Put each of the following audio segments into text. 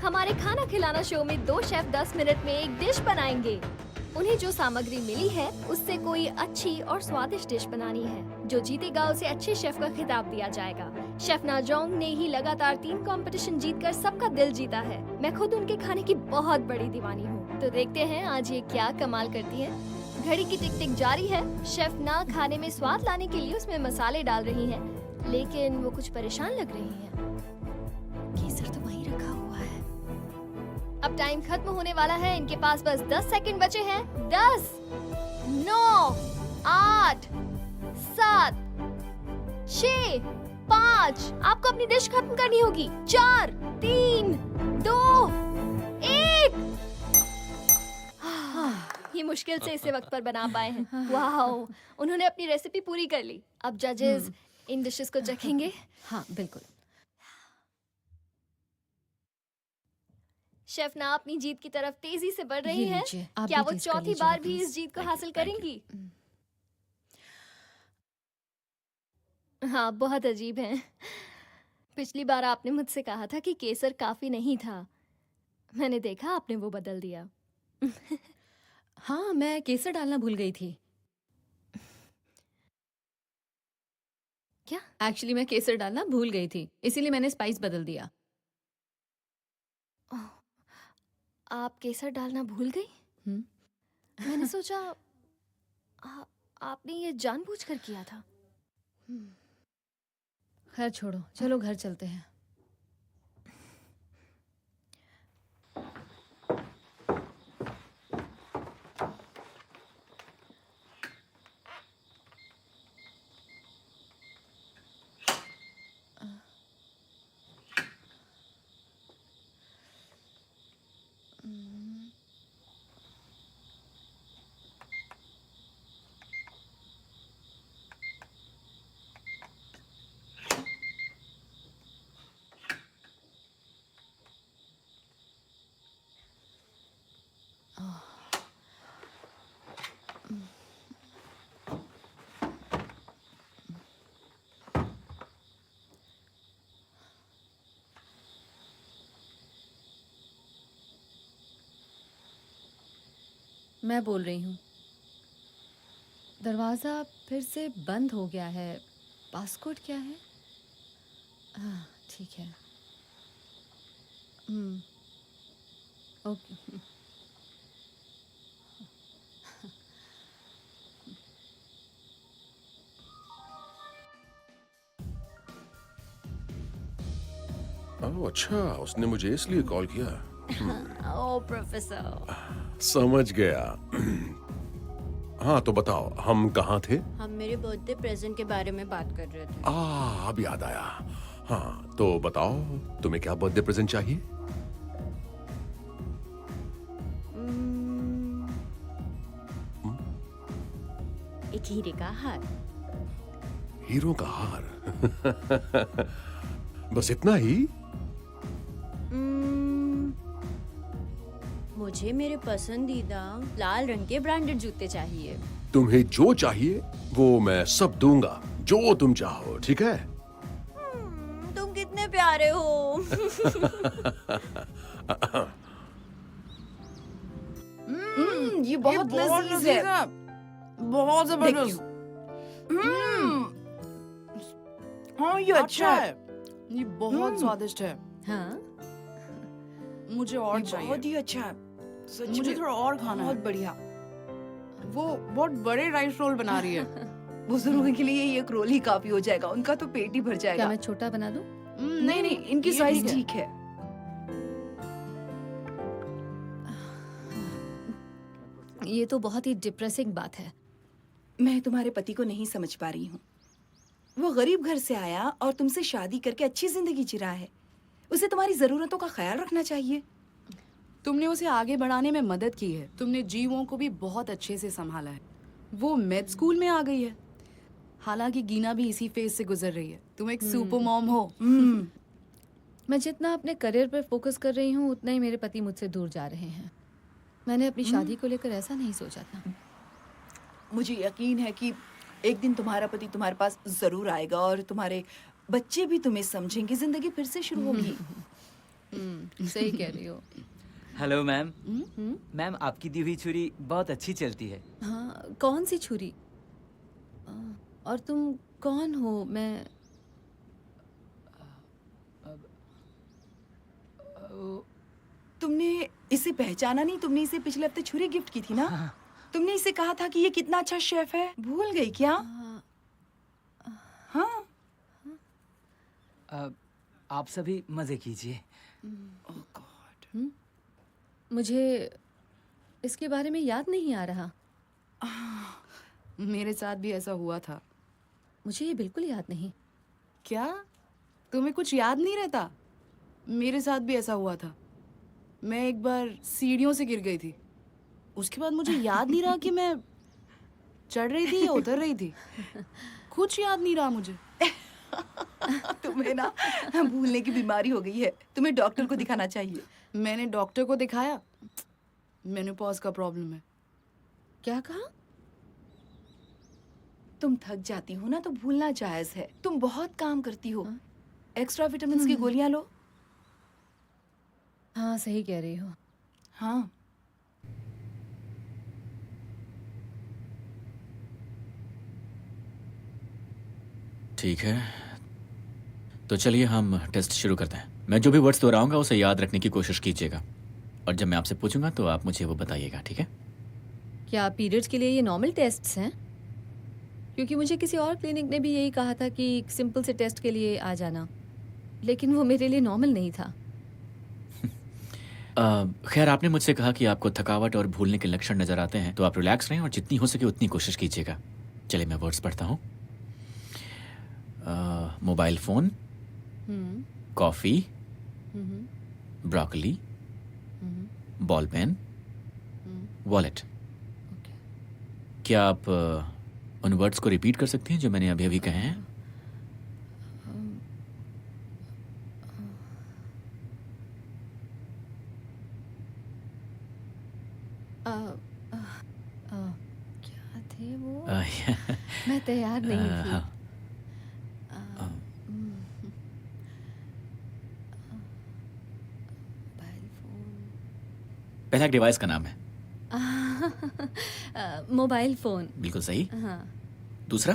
हमारे खाना खिलाना शो में 2 शेफ 10 मिनट में एक डिश बनाएंगे। उन्हें जो सामग्री मिली है उससे कोई अच्छी और स्वादिष्ट डिश बनानी है। जो जीतेगा उसे अच्छे शेफ का खिताब दिया जाएगा। शेफ नाजोंग ने ही लगातार 3 कंपटीशन जीतकर सबका दिल जीता है। मैं खुद उनके खाने की बहुत बड़ी दीवानी हूँ। तो देखते हैं आज ये क्या कमाल करती है। घड़ी की टिक टिक जारी है। शेफ ना खाने में स्वाद लाने के लिए उसमें मसाले डाल रही है, लेकिन वो कुछ परेशान लग रही है। केसर तो वहीं रखा हुआ है। अब टाइम खत्म होने वाला है। इनके पास बस 10 सेकंड बचे हैं। 10, 9, 8, 7, 6, 5। आपको अपनी डिश खत्म करनी होगी। 4, 3, 2, 1। ये मुश्किल से इसे वक्त पर बना पाए हैं। वाओ, उन्होंने अपनी रेसिपी पूरी कर ली। अब जजेस इन डिशेस को चखेंगे। हाँ बिल्कुल। शेफ ना अपनी जीत की तरफ तेजी से बढ़ रही ये है। लीजिए, आप क्या भी वो टेस्ट कर चौथी लीजिएगा, बार भी प्लीज। इस जीत को हासिल thank you. करेंगी? हाँ, बहुत अजीब है। पिछली बार आपने मुझसे कहा था कि केसर काफी नहीं था। मैंने देखा आपने वो बदल दिया। हाँ, मैं केसर डालना भूल गई थी। क्या? एक्चुअली मैं केसर डालना भूल गई थी, इसीलिए मैंने स्पाइस बदल दिया। ओह, आप केसर डालना भूल गई? मैंने सोचा आपने ये जानबूझकर किया था। खैर छोड़ो, चलो घर चलते हैं। मैं बोल रही हूँ, दरवाज़ा फिर से बंद हो गया है। पासकोड क्या है? हाँ ठीक है। ओके। ओह अच्छा, उसने मुझे इसलिए कॉल किया। ओह प्रोफेसर, समझ गया। हाँ तो बताओ, हम कहाँ थे? हम मेरे बर्थडे प्रेजेंट के बारे में बात कर रहे थे। अब याद आया। हाँ तो बताओ, तुम्हें क्या बर्थडे प्रेजेंट चाहिए? एक हीरे का हार। हीरो का हार? बस इतना ही? मुझे मेरे पसंदीदा लाल रंग के ब्रांडेड जूते चाहिए। तुम्हें जो चाहिए वो मैं सब दूंगा, जो तुम चाहो, ठीक है? तुम कितने प्यारे हो। ये बहुत लजीज है। बहुत जबरदस्त। हाँ ये अच्छा है। ये बहुत स्वादिष्ट है। हाँ मुझे और ये चाहिए। बहुत ही अच्छा है। सच मुझे में थोड़ा और खाना बहुत है। बढ़िया। वो बहुत बड़े राइस रोल बना रही है। बुजुर्गों के लिए ये एक रोल ही काफी हो जाएगा, उनका तो पेट ही भर क्या जाएगा। मैं छोटा बना दूँ? नहीं नहीं, इनकी ये साइज ठीक है। ठीक है। ये तो बहुत ही डिप्रेसिंग बात है। मैं तुम्हारे पति को नहीं समझ पा रही हूँ। वो गरीब घर से आया और तुमसे शादी करके अच्छी जिंदगी जी रहा है। उसे तुम्हारी जरूरतों का ख्याल रखना चाहिए। तुमने उसे आगे बढ़ाने में मदद की है। तुमने जीवों को भी बहुत अच्छे से संभाला है। वो मेड स्कूल में आ गई है। हालांकि गीना भी इसी फेज से गुजर रही है। तुम एक सुपर मॉम हो। मैं जितना अपने करियर पर फोकस कर रही हूँ उतना ही मेरे पति मुझसे दूर जा रहे हैं। मैंने अपनी शादी को लेकर ऐसा नहीं सोचा था। मुझे यकीन है कि एक दिन तुम्हारा पति तुम्हारे पास जरूर आएगा और तुम्हारे बच्चे भी तुम्हें समझेंगे, जिंदगी फिर से शुरू होगी। सही कह रही हो। Hello ma'am. मैम आपकी दी हुई छुरी बहुत अच्छी चलती है। हाँ, कौन सी छुरी? और तुम कौन हो? मैं तुमने इसे पहचाना नहीं? तुमने इसे पिछले हफ्ते छुरी गिफ्ट की थी ना? तुमने इसे कहा था कि ये कितना अच्छा शेफ है। भूल गई क्या? हाँ। आप सभी मजे कीजिए। ओह गॉड। मुझे इसके बारे में याद नहीं आ रहा। मेरे साथ भी ऐसा हुआ था। मुझे ये बिल्कुल याद नहीं। क्या तुम्हें कुछ याद नहीं रहता? मेरे साथ भी ऐसा हुआ था। मैं एक बार सीढ़ियों से गिर गई थी। उसके बाद मुझे याद नहीं रहा कि मैं चढ़ रही थी या उतर रही थी। कुछ याद नहीं रहा मुझे। तुम्हें ना भूलने की बीमारी हो गई है। तुम्हें डॉक्टर को दिखाना चाहिए। मैंने डॉक्टर को दिखाया। मेनोपॉज का प्रॉब्लम है। क्या कहा? तुम थक जाती हो ना तो भूलना जायज है। तुम बहुत काम करती हो। एक्स्ट्रा विटामिन की गोलियां लो। हाँ, सही कह रही हो। हाँ। ठीक है, तो चलिए हम टेस्ट शुरू करते हैं। मैं जो भी वर्ड्स दोहराऊंगा उसे याद रखने की कोशिश कीजिएगा और जब मैं आपसे पूछूंगा तो आप मुझे वो बताइएगा, ठीक है? क्या पीरियड्स के लिए ये नॉर्मल टेस्ट्स हैं? क्योंकि मुझे किसी और क्लिनिक ने भी यही कहा था कि सिंपल से टेस्ट के लिए आ जाना, लेकिन वो मेरे लिए नॉर्मल नहीं था। खैर, आपने मुझसे कहा कि आपको थकावट और भूलने के लक्षण नज़र आते हैं, तो आप रिलैक्स रहें और जितनी हो सके उतनी कोशिश कीजिएगा। चलिए मैं वर्ड्स पढ़ता हूँ। Mobile phone, coffee, broccoli, ball pen, wallet. क्या आप उन वर्ड्स को रिपीट कर सकती हैं जो मैंने अभी अभी कहे हैं? क्या थे वो? मैं तैयार नहीं थी। हाँ। मोबाइल पहला डिवाइस का नाम है। फोन। Mobile phone. बिल्कुल सही। हाँ। दूसरा?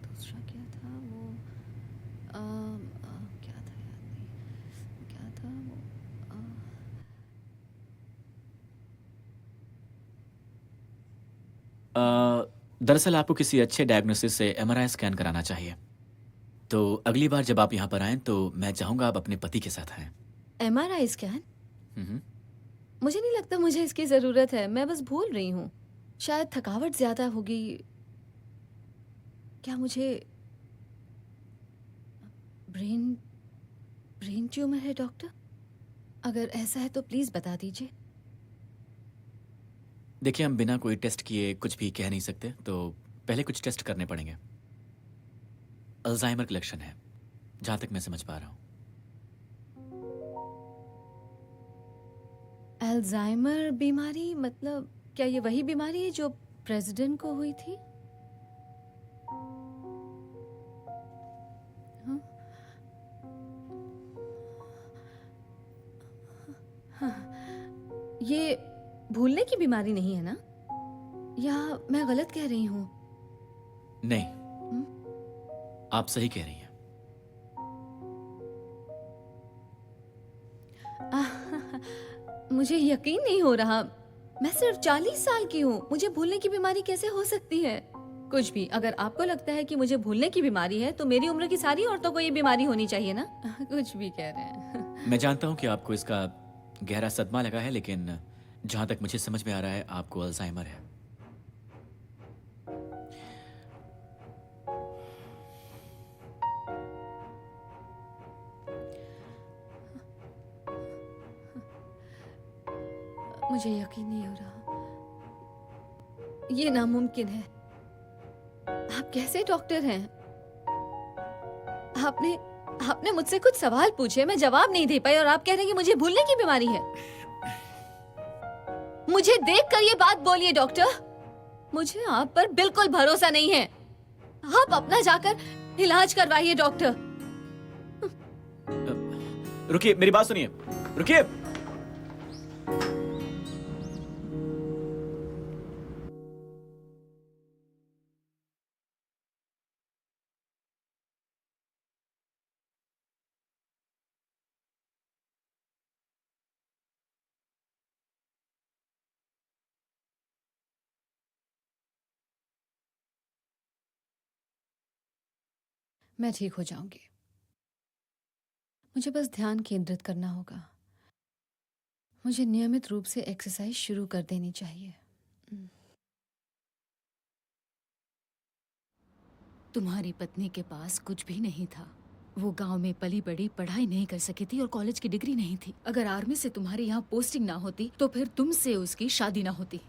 दूसरा क्या था वो? क्या था, याद नहीं। क्या था वो? दरअसल आपको किसी अच्छे डायग्नोसिस से एमआरआई स्कैन कराना चाहिए। तो अगली बार जब आप यहाँ पर आएं तो मैं चाहूँगा आप अपने पति के साथ आएं। MRI scan? हम्म। मुझे नहीं लगता मुझे इसकी ज़रूरत है। मैं बस भूल रही हूँ। शायद थकावट ज़्यादा होगी। क्या मुझे ब्रेन ब्रेन ट्यूमर है डॉक्टर? अगर ऐसा है तो प्लीज़ बता दीजिए। देखिए, हम बिना कोई टेस्ट किए कुछ भी कह नहीं सकते, तो पहले कुछ टेस्ट करने पड़ेंगे। अल्जाइमर का लक्षण है, जहाँ तक मैं समझ पा रहा हूँ। अल्जाइमर बीमारी? मतलब क्या ये वही बीमारी है जो प्रेसिडेंट को हुई थी? हाँ? हाँ। ये भूलने की बीमारी नहीं है ना? या मैं गलत कह रही हूँ? नहीं, आप सही कह रही हैं। मुझे यकीन नहीं हो रहा। मैं सिर्फ 40 साल की हूँ। मुझे भूलने की बीमारी कैसे हो सकती है? कुछ भी, अगर आपको लगता है कि मुझे भूलने की बीमारी है तो मेरी उम्र की सारी औरतों को ये बीमारी होनी चाहिए ना? कुछ भी कह रहे हैं। मैं जानता हूँ कि आपको इसका गहरा सदमा लगा है, लेकिन जहाँ तक मुझे समझ में आ रहा है आपको अल्जाइमर है। मुझे यकीन नहीं हो रहा, ये नामुमकिन है। आप कैसे डॉक्टर हैं? आपने मुझसे कुछ सवाल पूछे, मैं जवाब नहीं दे पाई और आप कह रहे हैं कि मुझे भूलने की बीमारी है। मुझे देखकर ये बात बोलिए डॉक्टर, मुझे आप पर बिल्कुल भरोसा नहीं है। आप अपना जाकर इलाज करवाइए डॉक्टर। रुकिए, मेरी बात सुनिए, रुकिए। मैं ठीक हो जाऊंगी, मुझे बस ध्यान केंद्रित करना होगा। मुझे नियमित रूप से एक्सरसाइज शुरू कर देनी चाहिए। तुम्हारी पत्नी के पास कुछ भी नहीं था। वो गांव में पली बड़ी, पढ़ाई नहीं कर सकी थी और कॉलेज की डिग्री नहीं थी। अगर आर्मी से तुम्हारी यहाँ पोस्टिंग ना होती तो फिर तुमसे उसकी शादी ना होती।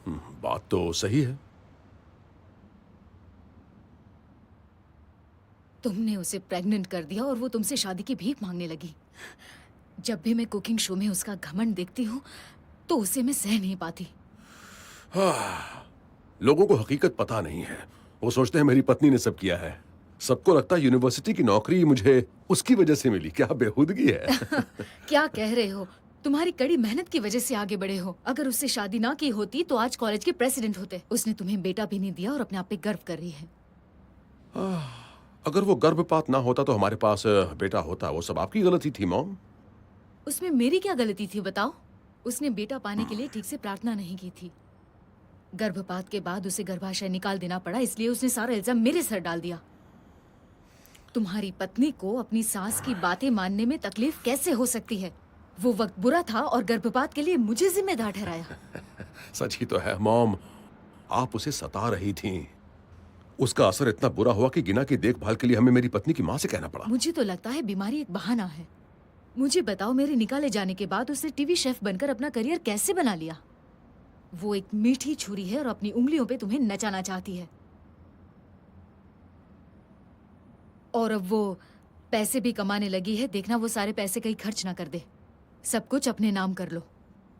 बात तो सही है। तुमने उसे प्रेग्नेंट कर दिया और वो तुमसे शादी की भीख मांगने लगी। जब भी मैं कुकिंग शो में उसका घमंड देखती हूँ तो उसे मैं सह नहीं पाती। लोगों को हकीकत पता नहीं है, वो सोचते हैं मेरी पत्नी ने सब किया है। सबको लगता है यूनिवर्सिटी की नौकरी मुझे उसकी वजह से मिली। क्या बेहूदगी है। क्या कह रहे हो? तुम्हारी कड़ी मेहनत की वजह से आगे बढ़े हो। अगर उससे शादी ना की होती तो आज कॉलेज के प्रेसिडेंट होते। उसने तुम्हें बेटा भी नहीं दिया और अपने आप पे गर्व कर रही है। अगर वो गर्भपात ना होता तो हमारे पास बेटा होता। वो सब आपकी गलती थी मॉम। उसमें मेरी क्या गलती थी बताओ? उसने बेटा पाने के लिए ठीक से प्रार्थना नहीं की थी। गर्भपात के बाद उसे गर्भाशय निकाल देना पड़ा, इसलिए उसने सारा इल्जाम मेरे सर डाल दिया। तुम्हारी पत्नी को अपनी सास की बातें मानने में तकलीफ कैसे हो सकती है? वो वक्त बुरा था और गर्भपात के लिए मुझे जिम्मेदार ठहराया। सच ही तो है मॉम, आप उसे सता रही थीं। उसका असर इतना बुरा हुआ कि गिना की देखभाल के लिए हमें मेरी पत्नी की माँ से कहना पड़ा। मुझे तो लगता है बीमारी एक बहाना है। मुझे बताओ, मेरे निकाले जाने के बाद उसने टीवी शेफ बनकर अपना करियर कैसे बना लिया? वो एक मीठी छुरी है और अपनी उंगलियों पे तुम्हें नचाना चाहती है। और अब वो पैसे भी कमाने लगी है। देखना वो सारे पैसे कहीं खर्च ना कर दे। सब कुछ अपने नाम कर लो।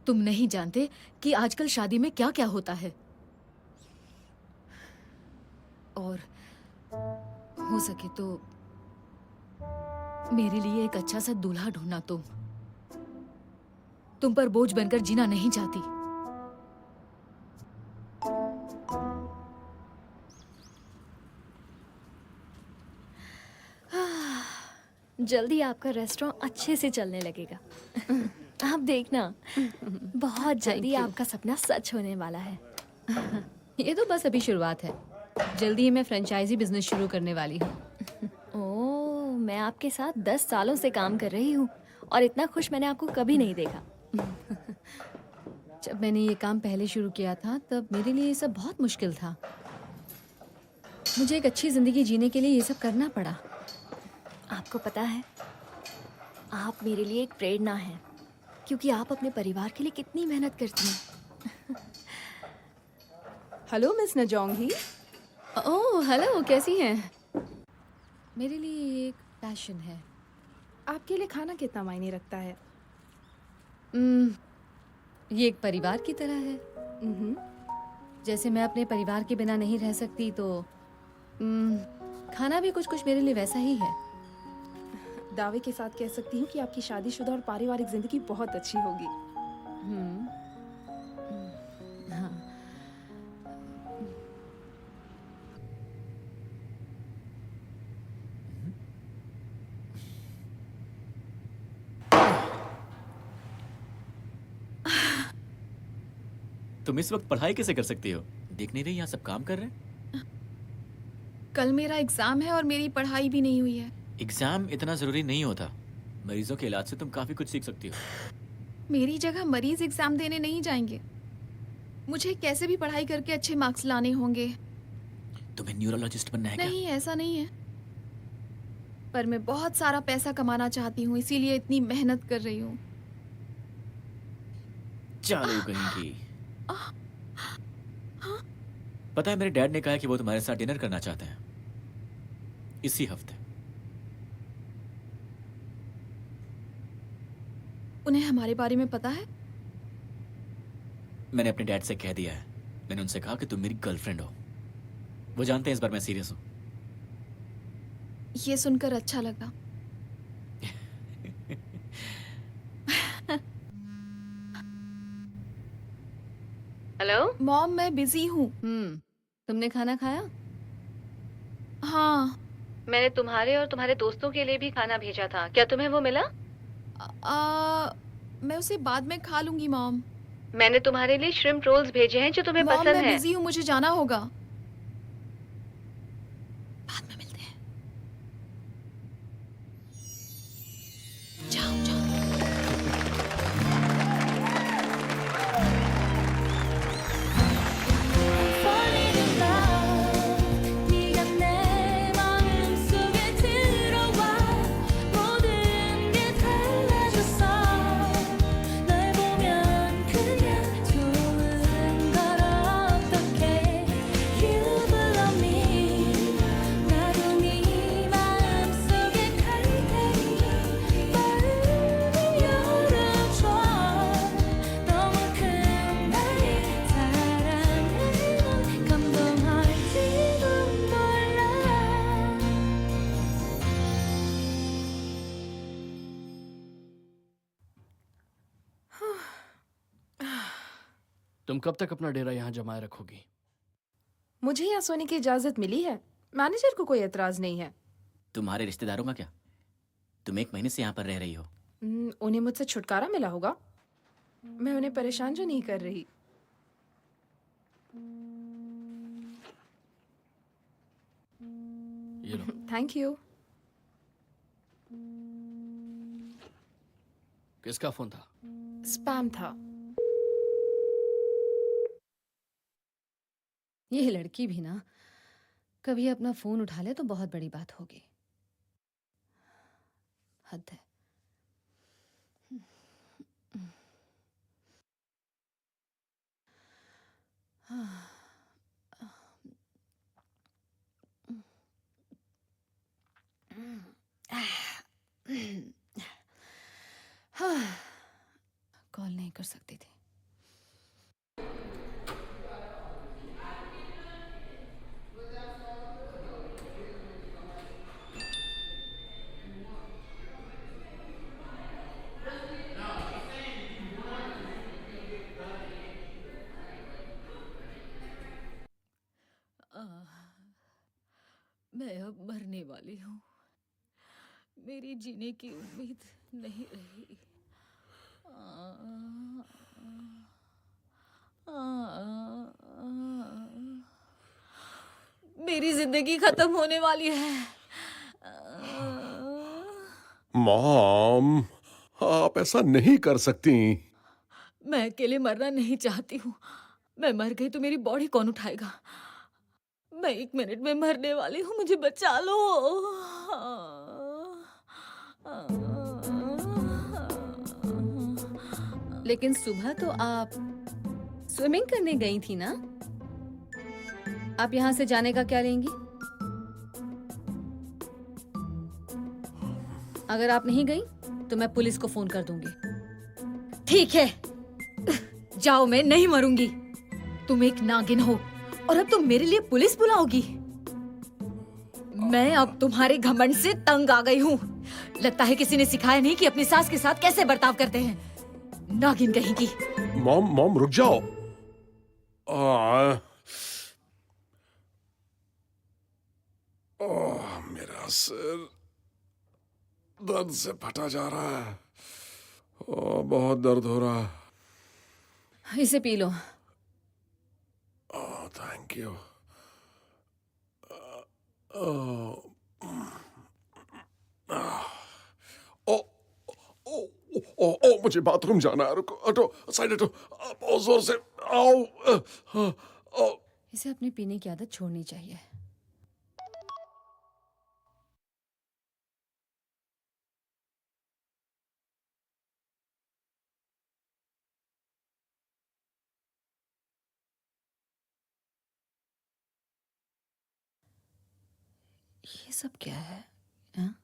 तुम नहीं जानते कि आजकल शादी में क्या क्या होता है। और हो सके तो मेरे लिए एक अच्छा सा दूल्हा ढूंढना। तुम पर बोझ बनकर जीना नहीं चाहती। जल्दी आपका रेस्टोरेंट अच्छे से चलने लगेगा। आप देखना, बहुत जल्दी आपका सपना सच होने वाला है। ये तो बस अभी शुरुआत है, जल्दी ही मैं फ्रेंचाइजी बिजनेस शुरू करने वाली हूँ। ओह, मैं आपके साथ 10 सालों से काम कर रही हूँ और इतना खुश मैंने आपको कभी नहीं देखा। जब मैंने ये काम पहले शुरू किया था तब मेरे लिए ये सब बहुत मुश्किल था। मुझे एक अच्छी जिंदगी जीने के लिए ये सब करना पड़ा। आपको पता है, आप मेरे लिए एक प्रेरणा हैं, क्योंकि आप अपने परिवार के लिए कितनी मेहनत करती हैं। Hello miss Njongi. Oh hello, कैसी हैं? मेरे लिए ये एक पैशन है। आपके लिए खाना कितना मायने रखता है? ये एक परिवार की तरह है। जैसे मैं अपने परिवार के बिना नहीं रह सकती, तो खाना भी कुछ कुछ मेरे लिए वैसा ही है। दावे के साथ कह सकती हूँ कि आपकी शादीशुदा और पारिवारिक जिंदगी बहुत अच्छी होगी। हाँ। तुम इस वक्त पढ़ाई कैसे कर सकती हो? देख नहीं रही यहाँ सब काम कर रहे हैं? कल मेरा एग्जाम है और मेरी पढ़ाई भी नहीं हुई है। एग्जाम इतना जरूरी नहीं होता। मरीजों के इलाज से तुम काफी कुछ सीख सकती हो। मेरी जगह मरीज एग्जाम देने नहीं जाएंगे। मुझे कैसे भी पढ़ाई करके अच्छे मार्क्स लाने होंगे। तुम्हें न्यूरोलॉजिस्ट बनना है क्या? नहीं, ऐसा नहीं है, पर मैं बहुत सारा पैसा कमाना चाहती हूँ, इसीलिए इतनी मेहनत कर रही हूँ। चालू कहीं की। पता है मेरे डैड ने कहा है कि वो तुम्हारे साथ डिनर करना चाहते हैं इसी हफ्ते। उन्हें हमारे बारे में पता है? मैंने अपने डैड से कह दिया है। मैंने उनसे कहा कि तुम मेरी गर्लफ्रेंड हो। वो जानते हैं इस बार मैं सीरियस हूँ। ये सुनकर अच्छा लगा। हेलो। मॉम, मैं बिजी हूँ। तुमने खाना खाया? हाँ। मैंने तुम्हारे और तुम्हारे दोस्तों के लिए भी खाना भेजा था, क्या तुम्हें वो मिला? मैं उसे बाद में खा लूंगी मॉम। मैंने तुम्हारे लिए श्रिम्प रोल्स भेजे हैं जो तुम्हें मॉम, पसंद मैं हैं। बिजी हूँ, मुझे जाना होगा। बाद में मिलते हैं। जाओ जाओ। 네가 내 마음속에 들어와 모든 게 달라졌어 널 보면 그냥 좋은 걸 어떡해 You belong me 나도 네 마음속에 갈 테니 마음을 열어줘 너무 큰 나의 사랑을 넌 감동할지도 몰라 तुम कब तक अपना डेरा यहाँ जमाए रखोगी? मुझे यहाँ सोने की इजाजत मिली है। मैनेजर को कोई एतराज नहीं है। तुम्हारे रिश्तेदारों का क्या? तुम 1 महीने से यहाँ पर रह रही हो। उन्हें मुझसे छुटकारा मिला होगा। मैं उन्हें परेशान जो नहीं कर रही। ये लो। Thank you. किसका फोन था? स्पैम था। ये लड़की भी ना कभी अपना फोन उठा ले तो बहुत बड़ी बात होगी। हद है। कॉल नहीं कर सकती थी। मैं अब मरने वाली हूँ। मेरी जीने की उम्मीद नहीं रही। मेरी जिंदगी खत्म होने वाली है। मॉम, आप ऐसा नहीं कर सकती। मैं अकेले मरना नहीं चाहती हूँ। मैं मर गई तो मेरी बॉडी कौन उठाएगा? मैं 1 मिनट में मरने वाली हूँ, मुझे बचा लो। लेकिन सुबह तो आप स्विमिंग करने गई थी ना? आप यहाँ से जाने का क्या लेंगी? अगर आप नहीं गई तो मैं पुलिस को फोन कर दूंगी। ठीक है, जाओ, मैं नहीं मरूंगी। तुम एक नागिन हो और अब तुम मेरे लिए पुलिस बुलाओगी? मैं अब तुम्हारे घमंड से तंग आ गई हूँ। लगता है किसी ने सिखाया नहीं कि अपनी सास के साथ कैसे बर्ताव करते हैं। नागिन कहीं की। मॉम रुक जाओ। मेरा सिर दर्द से फटा जा रहा है। बहुत दर्द हो रहा है। इसे पी लो। Thank you. मुझे बाथरूम जाना है। रुको, हटो, साइड हटो। बहुत जोर से। आओ। इसे अपने पीने की आदत छोड़नी चाहिए। ये सब क्या है? हाँ?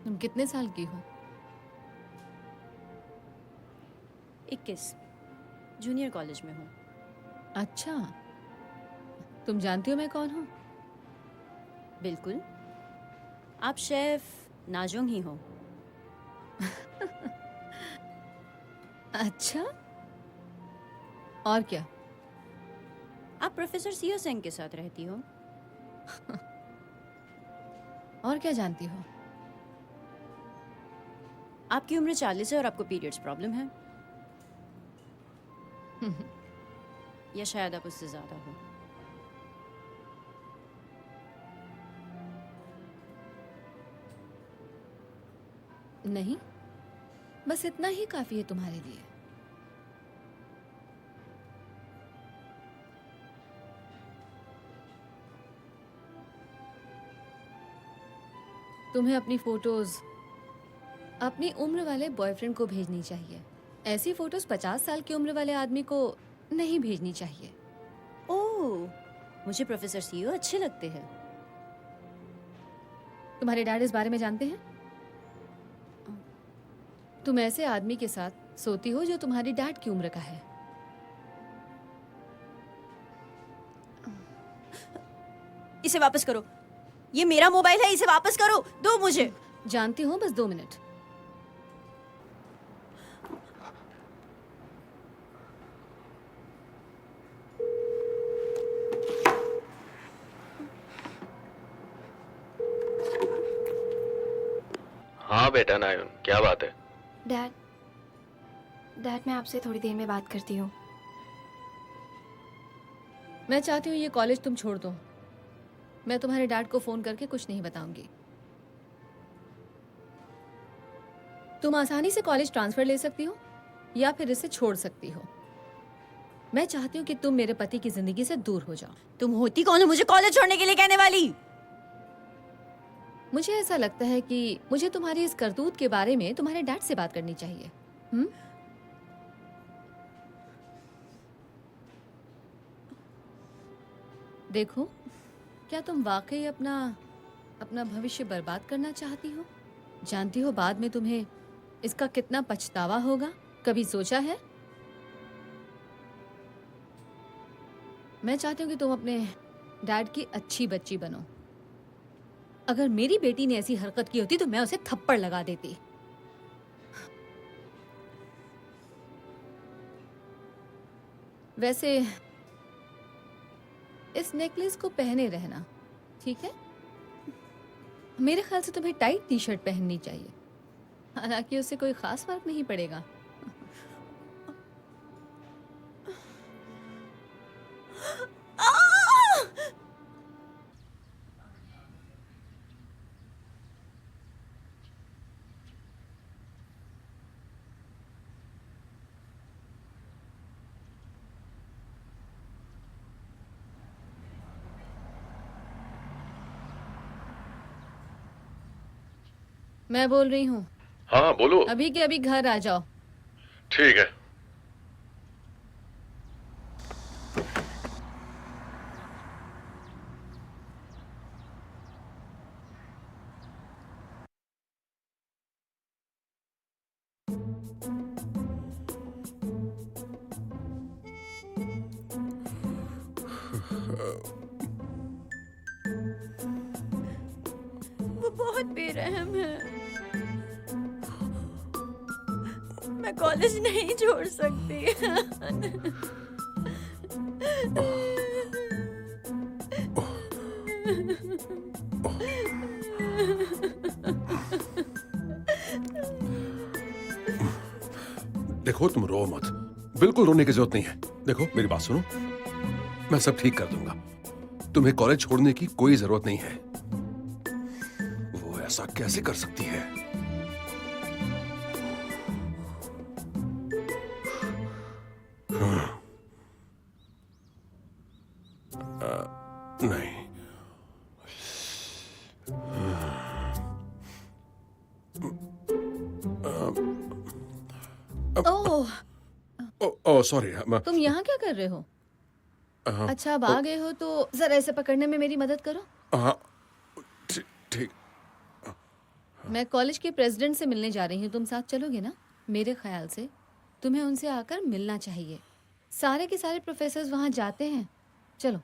तुम कितने साल की हो? 21 जूनियर कॉलेज में हूँ। अच्छा, तुम जानती हो मैं कौन हूँ? बिल्कुल, आप शेफ नाजोंग ही हो। अच्छा, और क्या? आप प्रोफेसर सियो सेंग के साथ रहती हो। और क्या जानती हो? आपकी उम्र 40 है और आपको पीरियड्स प्रॉब्लम है। या शायद आप उससे ज्यादा हो। नहीं, बस इतना ही काफी है तुम्हारे लिए। तुम्हें अपनी फोटोज अपनी उम्र वाले बॉयफ्रेंड को भेजनी चाहिए। ऐसी फोटोज 50 साल की उम्र वाले आदमी को नहीं भेजनी चाहिए। ओह, मुझे प्रोफेसर सियो अच्छे लगते हैं। तुम्हारे डैड इस बारे में जानते हैं? तुम ऐसे आदमी के साथ सोती हो जो तुम्हारी डैड की उम्र का है। इसे वापस करो। ये मेरा मोबाइल है, इसे वापस करो। दो मुझे। जानती हो, बस 2 मिनट। हाँ बेटा नायन, क्या बात है? डैड मैं आपसे थोड़ी देर में बात करती हूँ। मैं चाहती हूँ ये कॉलेज तुम छोड़ दो। मैं तुम्हारे डैड को फोन करके कुछ नहीं बताऊंगी। तुम आसानी से कॉलेज ट्रांसफर ले सकती हो या फिर इसे छोड़ सकती हो। मैं चाहती हूँ कि तुम मेरे पति की जिंदगी से दूर हो जाओ। तुम होती कौन हो मुझे कॉलेज छोड़ने के लिए कहने वाली? मुझे ऐसा लगता है कि मुझे तुम्हारी इस करतूत के बारे में तुम्हारे डैड से बात करनी चाहिए। देखो, क्या तुम वाकई अपना भविष्य बर्बाद करना चाहती हो? जानती हो बाद में तुम्हें इसका कितना पछतावा होगा? कभी सोचा है? मैं चाहती हूँ कि तुम अपने डैड की अच्छी बच्ची बनो। अगर मेरी बेटी ने ऐसी हरकत की होती तो मैं उसे थप्पड़ लगा देती। वैसे इस नेकलेस को पहने रहना, ठीक है? मेरे ख्याल से तुम्हें टाइट टी शर्ट पहननी चाहिए। हालांकि उससे कोई खास फर्क नहीं पड़ेगा। मैं बोल रही हूँ। हाँ बोलो। अभी के अभी घर आ जाओ। ठीक है। बहुत बेरहम है। मैं कॉलेज नहीं छोड़ सकती। देखो तुम रो मत, बिल्कुल रोने की जरूरत नहीं है। देखो मेरी बात सुनो, मैं सब ठीक कर दूंगा। तुम्हें कॉलेज छोड़ने की कोई जरूरत नहीं है। वो ऐसा कैसे कर सकती है? नहीं। ओह, ओह सॉरी। तुम यहाँ क्या कर रहे हो? अच्छा, अब आ गए हो तो जरा इसे पकड़ने में मेरी मदद करो। ठीक। मैं कॉलेज के प्रेसिडेंट से मिलने जा रही हूँ, तुम साथ चलोगे ना? मेरे ख्याल से तुम्हें उनसे आकर मिलना चाहिए। सारे के सारे प्रोफेसर्स वहाँ जाते हैं। चलो।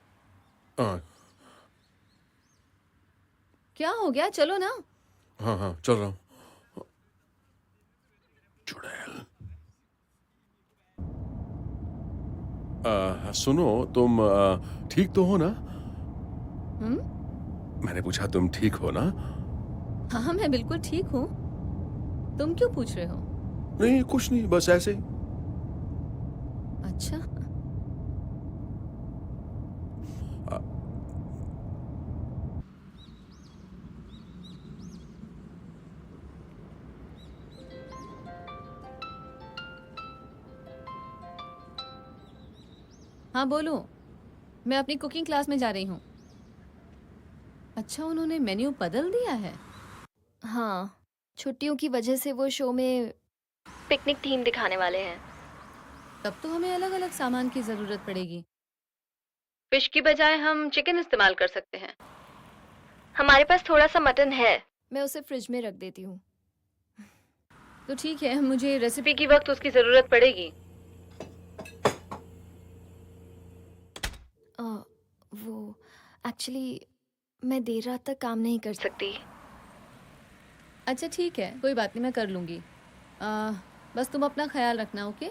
क्या हो गया, चलो ना। हाँ चल रहा हूँ। चुड़ैल। सुनो, तुम ठीक तो हो ना? मैंने पूछा तुम ठीक हो ना? हाँ, मैं बिल्कुल ठीक हूँ। तुम क्यों पूछ रहे हो? नहीं कुछ नहीं, बस ऐसे ही। अच्छा। हाँ बोलो, मैं अपनी कुकिंग क्लास में जा रही हूँ। अच्छा, उन्होंने मेन्यू बदल दिया है? हाँ, छुट्टियों की वजह से वो शो में पिकनिक थीम दिखाने वाले हैं। तब तो हमें अलग अलग सामान की जरूरत पड़ेगी। फिश की बजाय हम चिकन इस्तेमाल कर सकते हैं। हमारे पास थोड़ा सा मटन है, मैं उसे फ्रिज में रख देती हूँ। तो ठीक है, मुझे रेसिपी की वक्त उसकी जरूरत पड़ेगी। वो एक्चुअली मैं देर रात तक काम नहीं कर सकती। अच्छा ठीक है, कोई बात नहीं, मैं कर लूँगी। बस तुम अपना ख्याल रखना, ओके?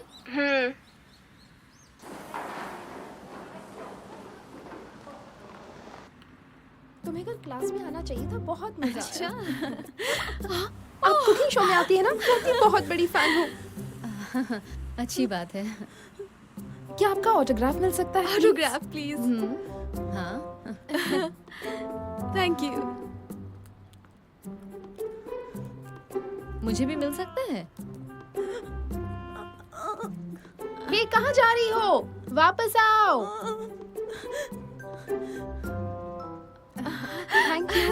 तुम्हें कल क्लास में आना चाहिए था, बहुत मजा अच्छा। आया। आप कुकिंग शो में आती है ना, मैं आपकी बहुत बड़ी फैन हूँ। अच्छी बात है। क्या आपका ऑटोग्राफ मिल सकता है? Autograph please. हाँ। Thank you. मुझे भी मिल सकता है? ये कहाँ जा रही हो? वापस आओ।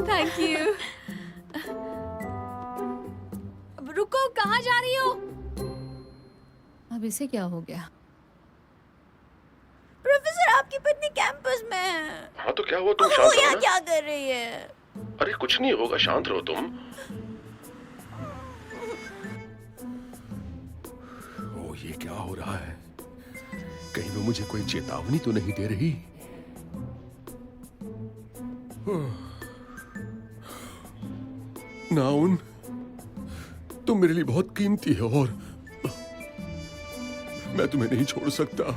Thank you. रुको, कहाँ जा रही हो? अब इसे क्या हो गया? प्रोफेसर, आपकी पत्नी कैंपस में है। हाँ तो क्या हुआ, तुम वो शांत रहो यहाँ ना। क्या कर रही है? अरे कुछ नहीं होगा, शांत रहो तुम। ओ ये क्या हो रहा है? कहीं वो मुझे कोई चेतावनी तो नहीं दे रही? नाउन, तुम मेरे लिए बहुत कीमती हो और मैं तुम्हें नहीं छोड़ सकता।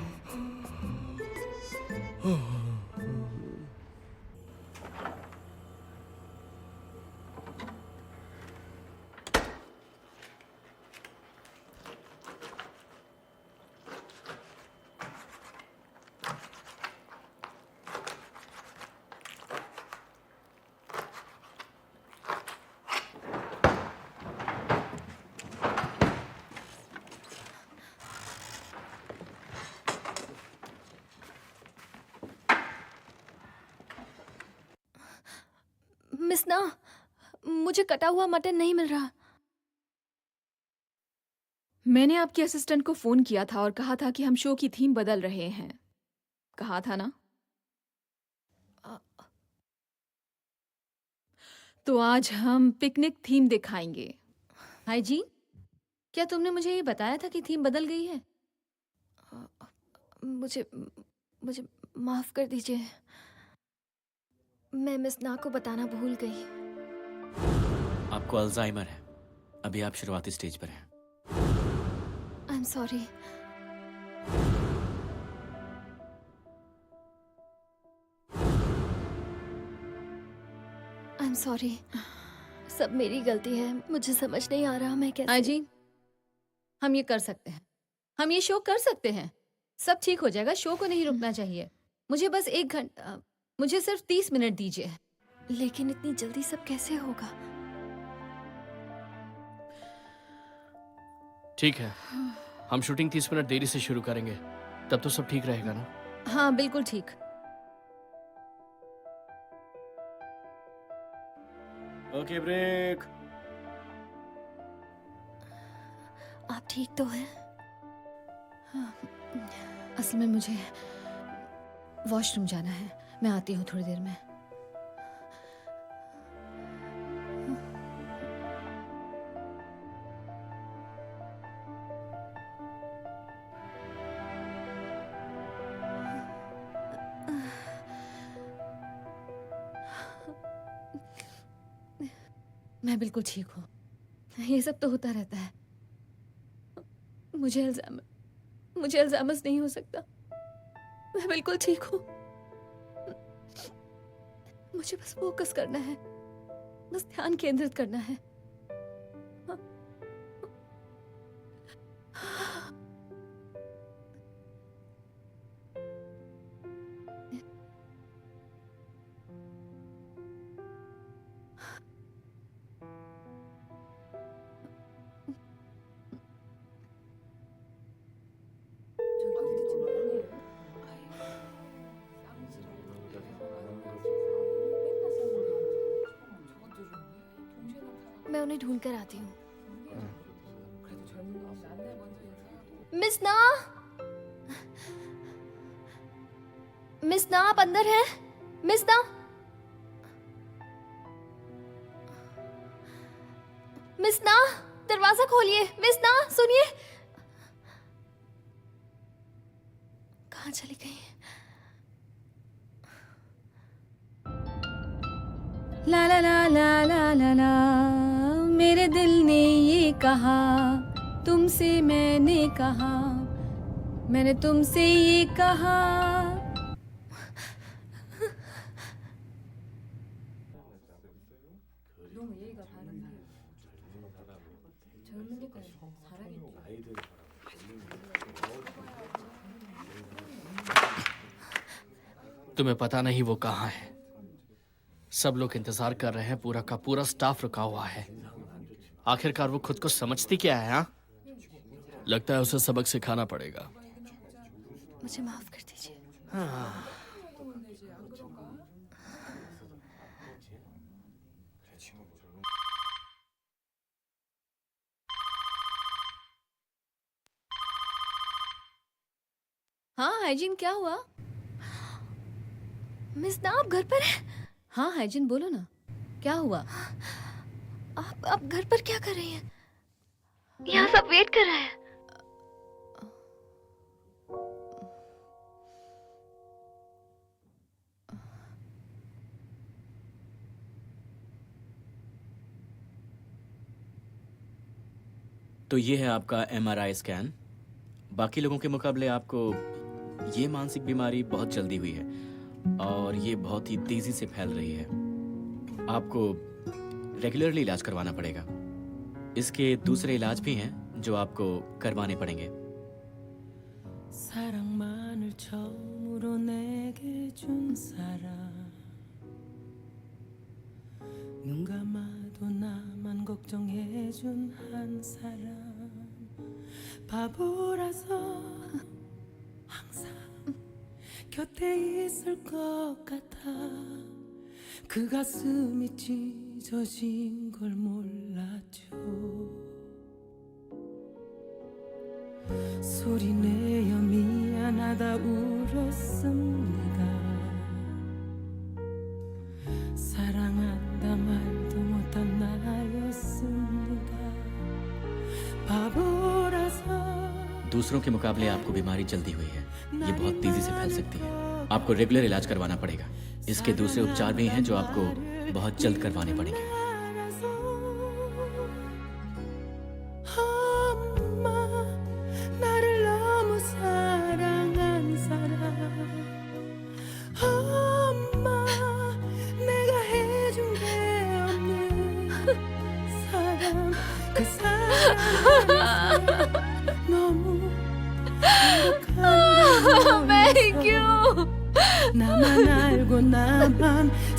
मिसना, मुझे कटा हुआ मटन नहीं मिल रहा। मैंने आपके असिस्टेंट को फोन किया था और कहा था कि हम शो की थीम बदल रहे हैं। कहा था ना? तो आज हम पिकनिक थीम दिखाएंगे। हाय जी, क्या तुमने मुझे ये बताया था कि थीम बदल गई है? मुझे मुझे माफ कर दीजिए, मैं मिसना को बताना भूल गई। आपको अल्जाइमर है। अभी आप शुरुआती स्टेज पर हैं। I am sorry. I am sorry, सब मेरी गलती है। मुझे समझ नहीं आ रहा मैं कैसे। जी, हम ये कर सकते हैं, हम ये शो कर सकते हैं, सब ठीक हो जाएगा। शो को नहीं रुकना चाहिए। मुझे बस 1 घंटा, मुझे सिर्फ 30 मिनट दीजिए। लेकिन इतनी जल्दी सब कैसे होगा? ठीक है, हम शूटिंग 30 मिनट देरी से शुरू करेंगे, तब तो सब ठीक रहेगा ना? हाँ बिल्कुल ठीक। Okay, break. आप ठीक तो हैं? असल में मुझे वॉशरूम जाना है, मैं आती हूँ थोड़ी देर में। मैं बिल्कुल ठीक हूँ। ये सब तो होता रहता है। मुझे अल्जाइमर्स नहीं हो सकता। मैं बिल्कुल ठीक हूँ। मुझे बस फोकस करना है, बस ध्यान केंद्रित करना है। मैं उन्हें ढूंढ कर आती हूँ। मिस ना, मिस ना, आप अंदर हैं? मिस ना, मिस ना, दरवाजा खोलिए। मिस ना, सुनिए। कहाँ चली गई? ला ला ला ला ला ला ला, मेरे दिल ने ये कहा, तुमसे मैंने कहा, मैंने तुमसे ये कहा। तुम्हें पता नहीं वो कहाँ है? सब लोग इंतजार कर रहे हैं, पूरा का पूरा स्टाफ रुका हुआ है। आखिरकार वो खुद को समझती क्या है? हाँ, लगता है उसे सबक सिखाना पड़ेगा। मुझे माफ कर दीजिए। हाँ हाइजीन, क्या हुआ? मिस ना, आप घर पर हैं? हाँ हाइजीन, बोलो ना, क्या हुआ? आप घर पर क्या कर रही हैं? यहाँ सब वेट कर रहे हैं। तो ये है आपका MRI स्कैन। बाकी लोगों के मुकाबले आपको ये मानसिक बीमारी बहुत जल्दी हुई है और ये बहुत ही तेजी से फैल रही है। आपको रेगुलरली इलाज करवाना पड़ेगा। इसके दूसरे इलाज भी हैं जो आपको करवाने पड़ेंगे। 사랑만을 처음으로 내게 준 사람 눈 감아도 나만 걱정해준 한 사람 바보라서 항상 곁에 있을 것 같아 그 가슴이 찢어진 걸 몰랐죠 소리내어 미안하다 울었습니다 사랑한다 말도 못한 나였습니다 바보라서 दूसरों के मुकाबले आपको बीमारी जल्दी हुई है। ये बहुत तेजी से फैल सकती है। आपको रेगुलर इलाज करवाना पड़ेगा। इसके दूसरे उपचार भी हैं जो आपको बहुत जल्द करवाने पड़ेंगे।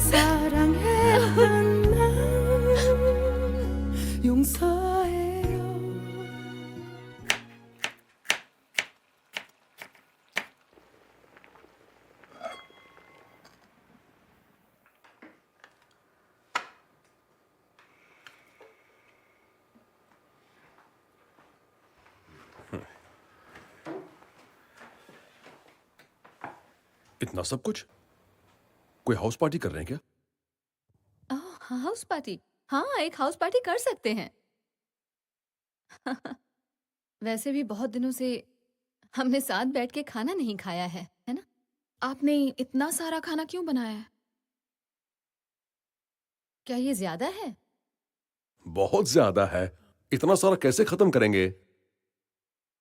사랑했던 날 용서해요. इतना सब कुछ? कोई हाउस पार्टी कर रहे हैं क्या? House party? हाँ, एक हाउस पार्टी कर सकते हैं। वैसे भी बहुत दिनों से हमने साथ बैठ के खाना नहीं खाया है ना? आपने इतना सारा खाना क्यों बनाया है? क्या ये ज्यादा है? बहुत ज्यादा है। इतना सारा कैसे खत्म करेंगे?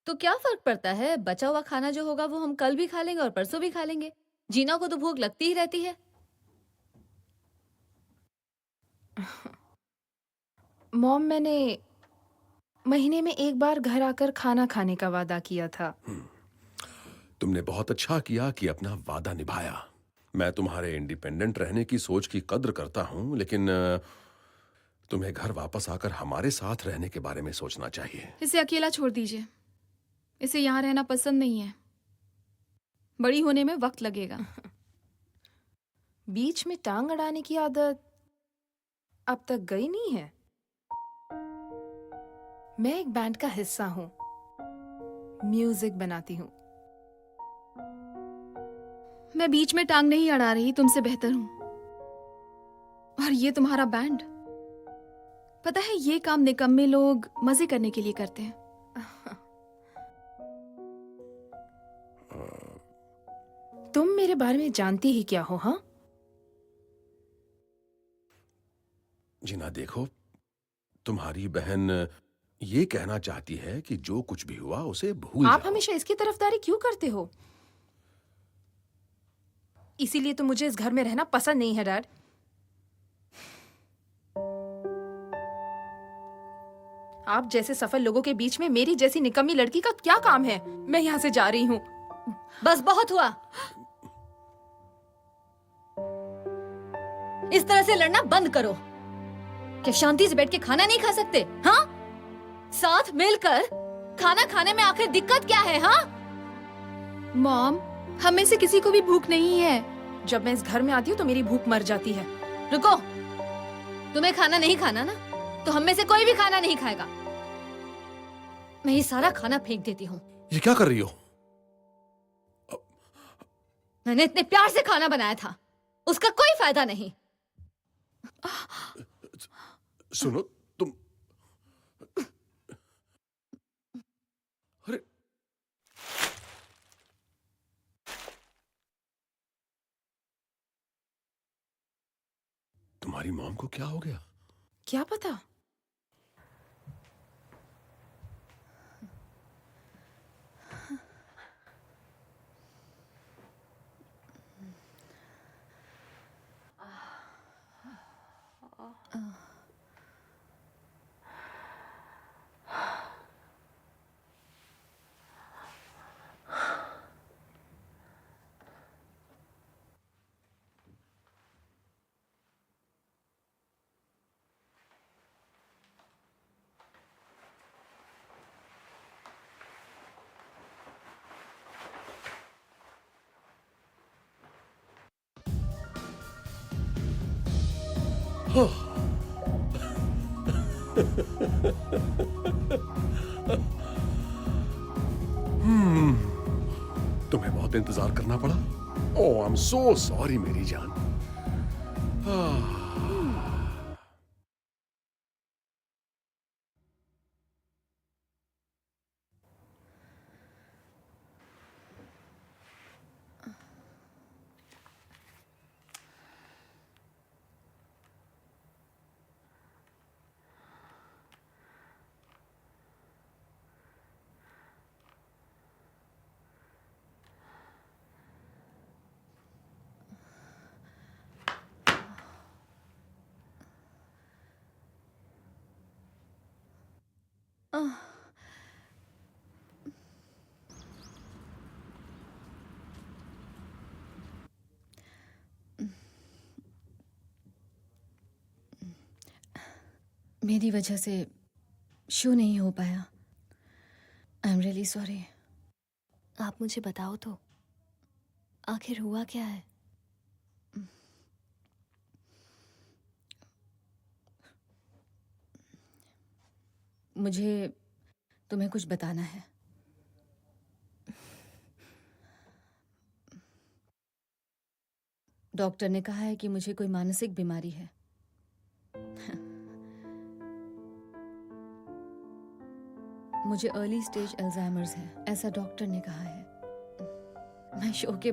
तो क्या फर्क पड़ता है? बचा हुआ खाना जो होगा वो हम कल भी खा लेंगे और परसों भी खा लेंगे। जीना को तो भूख लगती ही रहती है। मॉम, मैंने महीने में एक बार घर आकर खाना खाने का वादा किया था। तुमने बहुत अच्छा किया कि अपना वादा निभाया। मैं तुम्हारे इंडिपेंडेंट रहने की सोच की कद्र करता हूं, लेकिन तुम्हें घर वापस आकर हमारे साथ रहने के बारे में सोचना चाहिए। इसे अकेला छोड़ दीजिए। इसे यहाँ रहना पसंद नहीं है। बड़ी होने में वक्त लगेगा। बीच में टांग अड़ाने की आदत अब तक गई नहीं है। मैं एक बैंड का हिस्सा हूँ, म्यूजिक बनाती हूँ। मैं बीच में टांग नहीं अड़ा रही, तुमसे बेहतर हूँ। और ये तुम्हारा बैंड, पता है ये काम निकम्मे लोग मजे करने के लिए करते हैं। तुम मेरे बारे में जानती ही क्या हो? हाँ, जीना देखो, तुम्हारी बहन ये कहना चाहती है कि जो कुछ भी हुआ उसे भूल आप जाओ। हमेशा इसकी तरफदारी क्यों करते हो? इसीलिए तो मुझे इस घर में रहना पसंद नहीं है, डैड। आप जैसे सफल लोगों के बीच में मेरी जैसी निकम्मी लड़की का क्या काम है? मैं यहाँ से जा रही हूँ। बस बहुत हुआ। इस तरह से लड़ना बंद करो। क्या शांति से बैठ के खाना नहीं खा सकते? हाँ, साथ मिलकर खाना खाने में आखिर दिक्कत क्या है? हाँ मॉम, हम में से किसी को भी भूख नहीं है। जब मैं इस घर में आती हूँ तो मेरी भूख मर जाती है। रुको, तुम्हें खाना नहीं खाना ना, तो हम में से कोई भी खाना नहीं खाएगा। मैं ये सारा खाना फेंक देती हूँ। ये क्या कर रही हो? मैंने इतने प्यार से खाना बनाया था, उसका कोई फायदा नहीं। सुनो तुम, अरे तुम्हारी मॉम को क्या हो गया? क्या पता। तुम्हें बहुत इंतजार करना पड़ा। ओह, आई एम सो सॉरी मेरी जान। मेरी वजह से शो नहीं हो पाया। I am really sorry. आप मुझे बताओ तो, आखिर हुआ क्या है? मुझे तुम्हें कुछ बताना है। डॉक्टर ने कहा है कि मुझे कोई मानसिक बीमारी है। मुझे अर्ली स्टेज अल्जाइमर्स है, ऐसा डॉक्टर ने कहा है। मैं शो के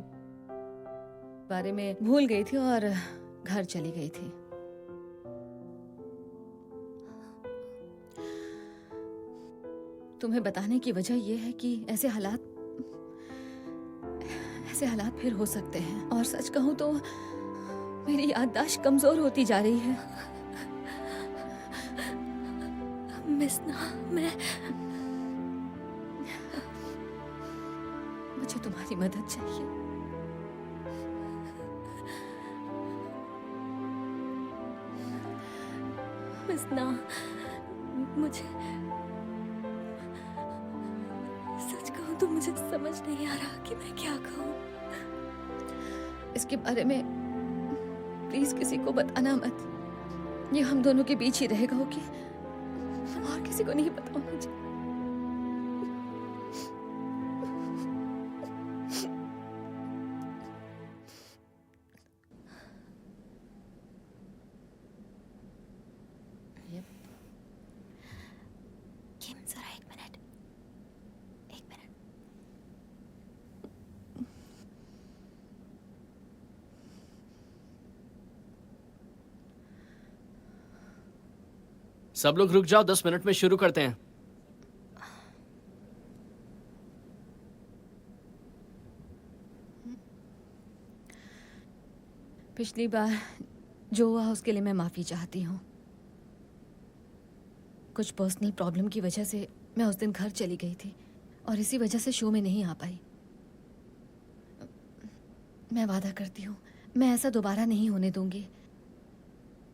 बारे में भूल गई थी और घर चली गई थी। तुम्हें बताने की वजह यह है कि ऐसे हालात फिर हो सकते हैं। और सच कहूं तो मेरी याददाश्त कमजोर होती जा रही है। मिसना, मुझे तुम्हारी मदद चाहिए। मिसना, मुझे सच कहूं तो मुझे समझ नहीं आ रहा कि मैं क्या कहूं। इसके बारे में प्लीज किसी को बताना मत। ये हम दोनों के बीच ही रहेगा, ओके? और किसी को नहीं पता होना चाहिए। किम, जरा एक मिनट। सब लोग रुक जाओ, 10 मिनट में शुरू करते हैं। पिछली बार जो हुआ उसके लिए मैं माफी चाहती हूँ। कुछ पर्सनल प्रॉब्लम की वजह से मैं उस दिन घर चली गई थी और इसी वजह से शो में नहीं आ पाई। मैं वादा करती हूँ मैं ऐसा दोबारा नहीं होने दूंगी।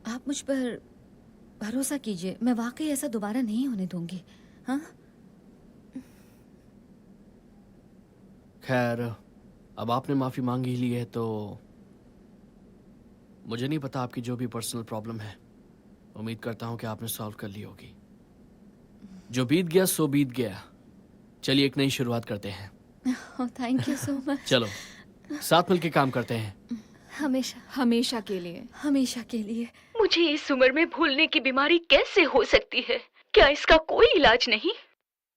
आप मुझ पर भरोसा कीजिए, मैं वाकई ऐसा दोबारा नहीं होने दूंगी। हाँ? खैर, अब आपने माफी मांग ही ली है तो मुझे नहीं पता आपकी जो भी पर्सनल प्रॉब्लम है, उम्मीद करता हूं कि आपने सॉल्व कर ली होगी। जो बीत गया सो बीत गया। चलिए एक नई शुरुआत करते हैं। Thank you so much. चलो साथ मिलके काम करते हैं। हमेशा के लिए। मुझे इस उम्र में भूलने की बीमारी कैसे हो सकती है? क्या इसका कोई इलाज नहीं?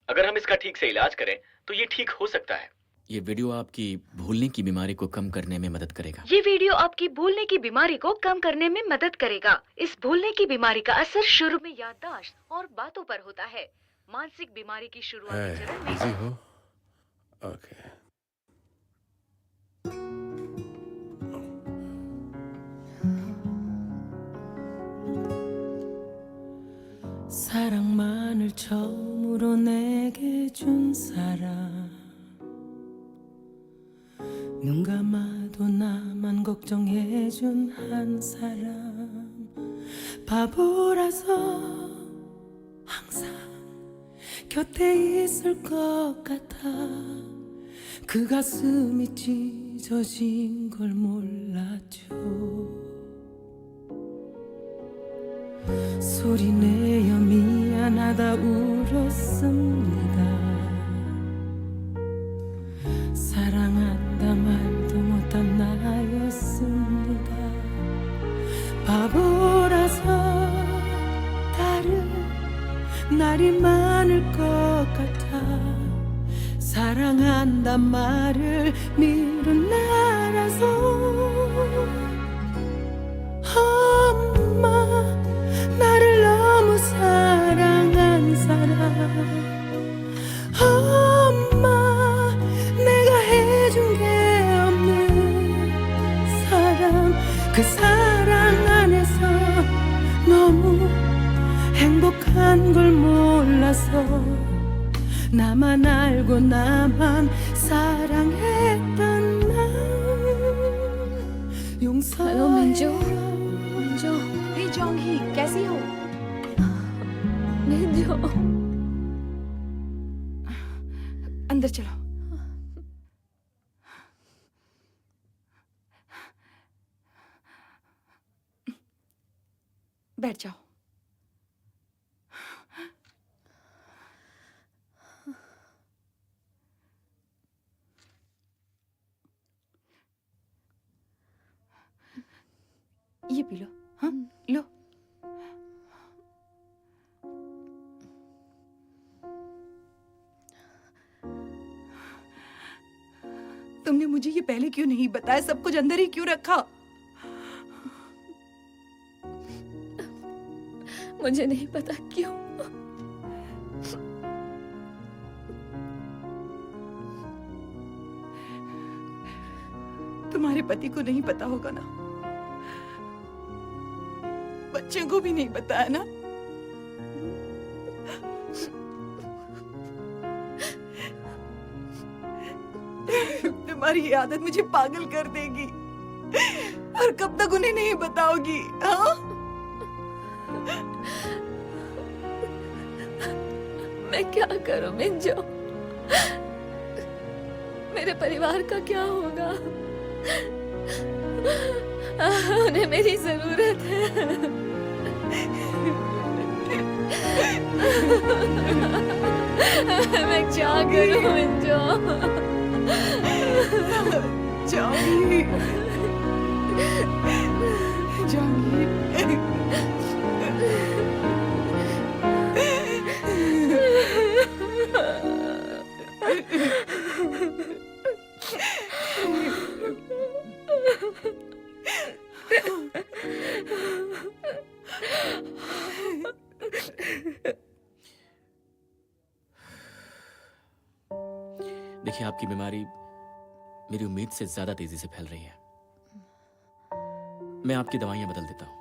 अगर हम इसका ठीक से इलाज करें तो ये ठीक हो सकता है। ये वीडियो आपकी भूलने की बीमारी को कम करने में मदद करेगा। ये वीडियो आपकी भूलने की बीमारी को कम करने में मदद करेगा। इस भूलने की बीमारी का असर शुरू में याददाश्त और बातों पर होता है। मानसिक बीमारी की शुरुआती चरण में बिजी हो? ओके। 사랑만을 처음으로 내게 준 사람 눈 감아도 나만 걱정해준 한 사람 바보라서 항상 곁에 있을 것 같아 그 가슴이 찢어진 걸 몰랐죠 소리내어 미안하다 울었습니다 사랑한다 말도 못한 나였습니다 바보라서 다른 날이 많을 것 같아 사랑한다 말을 미룬 나라서 엄마 나를 너무 사랑한 사람 엄마 내가 해준 게 없는 사람 그 사랑 안에서 너무 행복한 걸 몰라서 나만 알고 나만 사랑했던 날 हेलो मिंजो। हे जोंगी, कैसी हो? मिंजो, अंदर चलो। बैठ जाओ। ये पी लो। हाँ, लो। तुमने मुझे ये पहले क्यों नहीं बताया? सब कुछ अंदर ही क्यों रखा? मुझे नहीं पता क्यों। तुम्हारे पति को नहीं पता होगा ना? बच्चों को भी नहीं बताया ना? तुम्हारी ये आदत मुझे पागल कर देगी। और कब तक उन्हें नहीं बताओगी? हाँ? मैं क्या करूं मिंजो? मेरे परिवार का क्या होगा? उन्हें मेरी जरूरत है। मैं क्या करूं मिंजो? जाऊंगी, जाऊंगी। देखिए, आपकी बीमारी मेरी उम्मीद से ज्यादा तेजी से फैल रही है। मैं आपकी दवाइयां बदल देता हूं।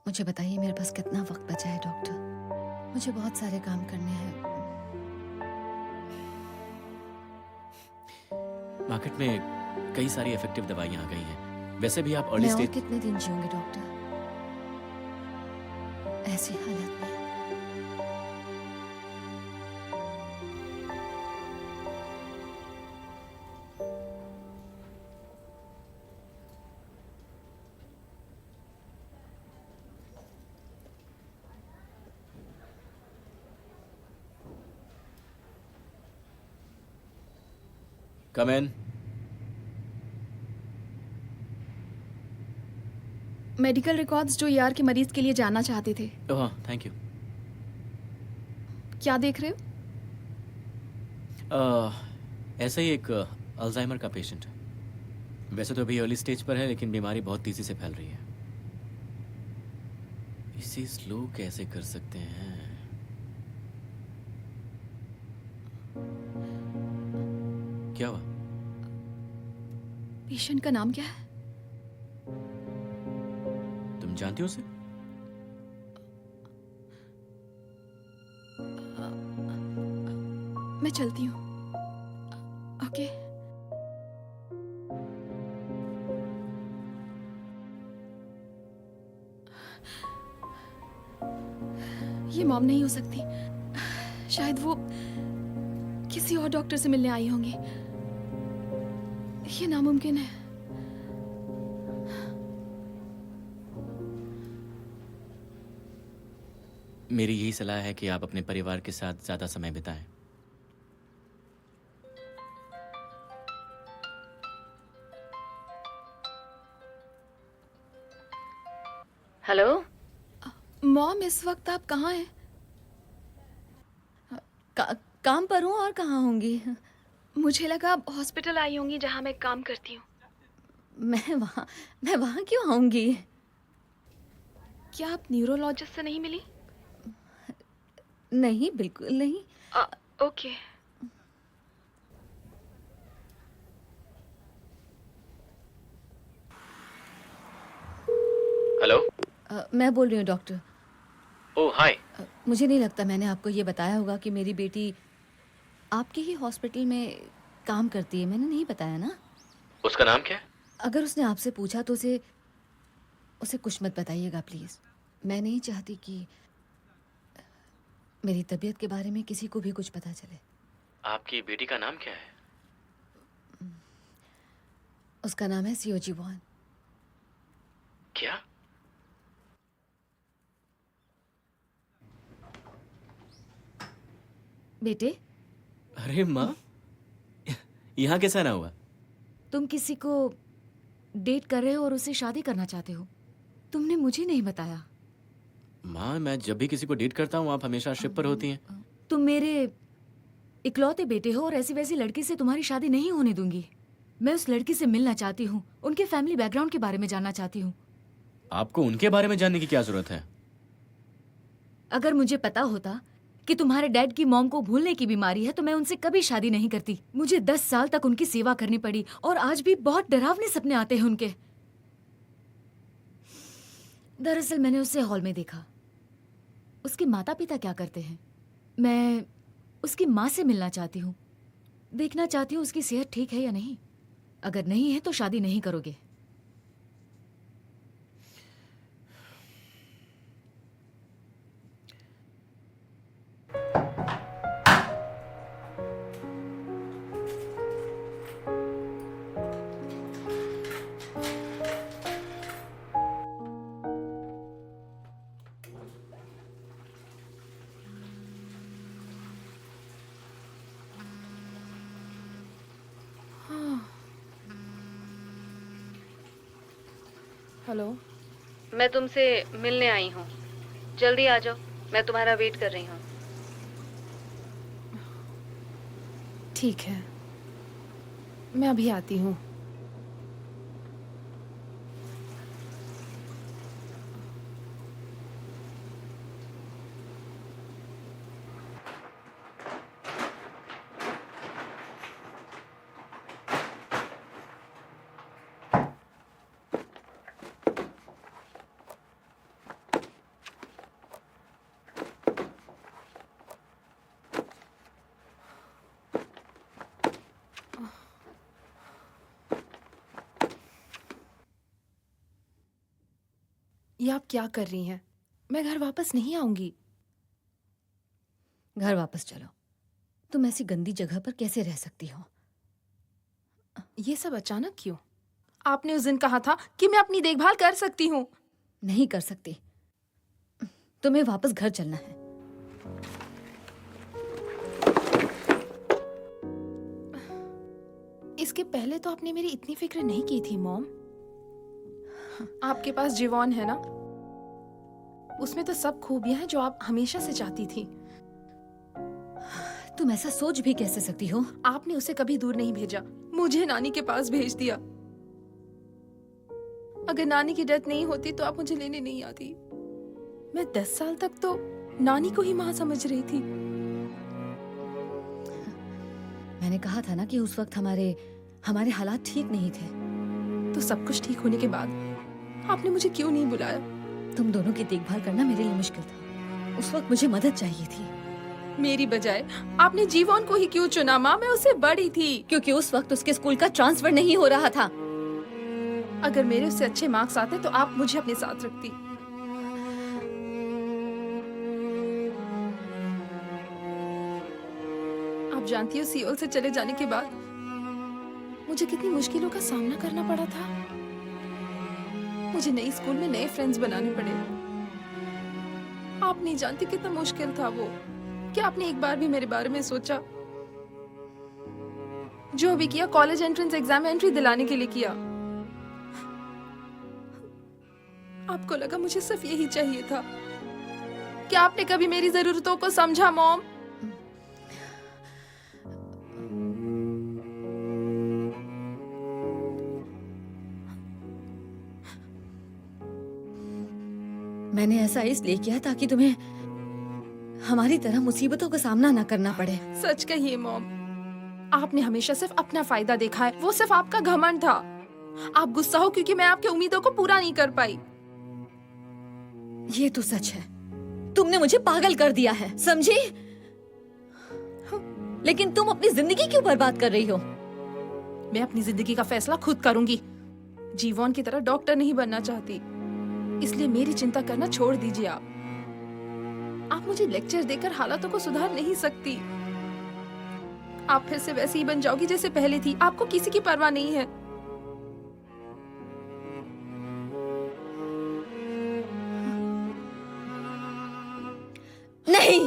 मुझे बताइए मेरे पास कितना वक्त बचा है डॉक्टर? मुझे बहुत सारे काम करने हैं। मार्केट में कई सारी इफेक्टिव दवाइयां आ गई हैं। वैसे भी आप अर्ली मैं और स्टेज। कितने दिन जीऊंगी डॉक्टर ऐसी हालत में? कम इन। मेडिकल रिकॉर्ड्स जो ईआर के मरीज के लिए जानना चाहते थे। ओह, थैंक यू। क्या देख रहे हो? ऐसे ही एक अल्जाइमर का पेशेंट है। वैसे तो अभी अर्ली स्टेज पर है, लेकिन बीमारी बहुत तेजी से फैल रही है। इसे स्लो कैसे कर सकते हैं? क्या हुआ? पेशेंट का नाम क्या है? तुम जानती हो उसे? मैं चलती हूँ। ओके। ये मॉम नहीं हो सकती। शायद वो किसी और डॉक्टर से मिलने आई होंगी। ये नामुमकिन है। मेरी यही सलाह है कि आप अपने परिवार के साथ ज्यादा समय बिताएं। हेलो मॉम, इस वक्त आप कहाँ हैं? काम पर हूँ और कहाँ होंगी? मुझे लगा आप हॉस्पिटल आई होंगी जहाँ मैं काम करती हूँ। मैं वहाँ क्यों आऊंगी? क्या आप न्यूरोलॉजिस्ट से नहीं मिली? नहीं, बिल्कुल नहीं। ओके। हेलो। मैं बोल रही हूँ डॉक्टर। ओह, हाय। मुझे नहीं लगता मैंने आपको ये बताया होगा कि मेरी बेटी आपके ही हॉस्पिटल में काम करती है। मैंने नहीं बताया ना? उसका नाम क्या है? अगर उसने आपसे पूछा तो उसे कुछ मत बताइएगा प्लीज। मैं नहीं चाहती कि मेरी तबीयत के बारे में किसी को भी कुछ पता चले। आपकी बेटी का नाम क्या है? उसका नाम है सियोजी वॉन। क्या? बेटे, अरे माँ, यहाँ कैसा ना हुआ? तुम किसी को डेट कर रहे हो और उससे शादी करना चाहते हो। तुमने मुझे नहीं बताया। माँ, मैं जब भी किसी को डेट करता हूँ आप हमेशा शिप पर होती हैं। तुम मेरे इकलौते बेटे हो और ऐसी वैसी लड़की से तुम्हारी शादी नहीं होने दूंगी। मैं उस लड़की से मिलना चाहती हूँ, उनके फैमिली बैकग्राउंड के बारे में जानना चाहती हूँ। आपको उनके बारे में जानने की क्या जरूरत है? अगर मुझे पता होता कि तुम्हारे डैड की मॉम को भूलने की बीमारी है तो मैं उनसे कभी शादी नहीं करती। मुझे 10 साल तक उनकी सेवा करनी पड़ी और आज भी बहुत डरावने सपने आते हैं उनके। दरअसल मैंने उसे हॉल में देखा। उसके माता पिता क्या करते हैं? मैं उसकी माँ से मिलना चाहती हूँ, देखना चाहती हूँ उसकी सेहत ठीक है या नहीं। अगर नहीं है तो शादी नहीं करोगे। हेलो, मैं तुमसे मिलने आई हूँ, जल्दी आ जाओ, मैं तुम्हारा वेट कर रही हूँ। ठीक है, मैं अभी आती हूँ। ये आप क्या कर रही हैं? मैं घर वापस नहीं आऊंगी। घर वापस चलो। तुम ऐसी गंदी जगह पर कैसे रह सकती हो? ये सब अचानक क्यों? आपने उस दिन कहा था कि मैं अपनी देखभाल कर सकती हूँ। नहीं कर सकती। तुम्हें वापस घर चलना है। इसके पहले तो आपने मेरी इतनी फिक्र नहीं की थी मॉम। आपके पास जीवन है ना, उसमें तो सब खूबियां हैं जो आप हमेशा से चाहती थी। तुम ऐसा सोच भी कैसे सकती हो? आपने उसे कभी दूर नहीं भेजा, मुझे नानी के पास भेज दिया। अगर नानी की डेथ नहीं होती तो आप मुझे लेने नहीं आती। मैं 10 साल तक तो नानी को ही मां समझ रही थी। मैंने कहा था ना कि उस वक्त हमारे हालात ठीक नहीं थे। तो सब कुछ ठीक होने के बाद आपने मुझे क्यों नहीं बुलाया? तुम दोनों की देखभाल करना मेरे लिए मुश्किल था। उस वक्त मुझे मदद चाहिए थी। मेरी बजाय आपने जीवन को ही क्यों चुना माँ? मैं उससे बड़ी थी। क्योंकि उस वक्त उसके स्कूल का ट्रांसफर नहीं हो रहा था। अगर मेरे उससे अच्छे मार्क्स आते तो आप मुझे अपने साथ रखती। आप जानती हो सियोल से चले जाने के बाद मुझे कितनी मुश्किलों का सामना करना पड़ा था। मुझे नई स्कूल में नए फ्रेंड्स बनाने पड़े। आप नहीं जानती कितना मुश्किल था वो। क्या आपने एक बार भी मेरे बारे में सोचा? जो भी किया कॉलेज एंट्रेंस एग्जाम में एंट्री दिलाने के लिए किया। आपको लगा मुझे सिर्फ यही चाहिए था। क्या आपने कभी मेरी जरूरतों को समझा मॉम? मैंने ऐसा इसलिए किया ताकि तुम्हें हमारी तरह मुसीबतों का सामना न करना पड़े। सच कहिए मॉम, आपने हमेशा सिर्फ अपना फायदा देखा है। वो सिर्फ आपका घमंड था। आप गुस्सा हो क्योंकि मैं आपकी उम्मीदों को पूरा नहीं कर पाई। ये तो सच है। तुमने मुझे पागल कर दिया है, समझी? लेकिन तुम अपनी जिंदगी क्यों बर्बाद कर रही हो? मैं अपनी जिंदगी का फैसला खुद करूंगी। जीवन की तरह डॉक्टर नहीं बनना चाहती। इसलिए मेरी चिंता करना छोड़ दीजिए आप मुझे लेक्चर देकर हालातों को सुधार नहीं सकती। आप फिर से वैसी ही बन जाओगी जैसे पहले थी। आपको किसी की परवाह नहीं है। नहीं,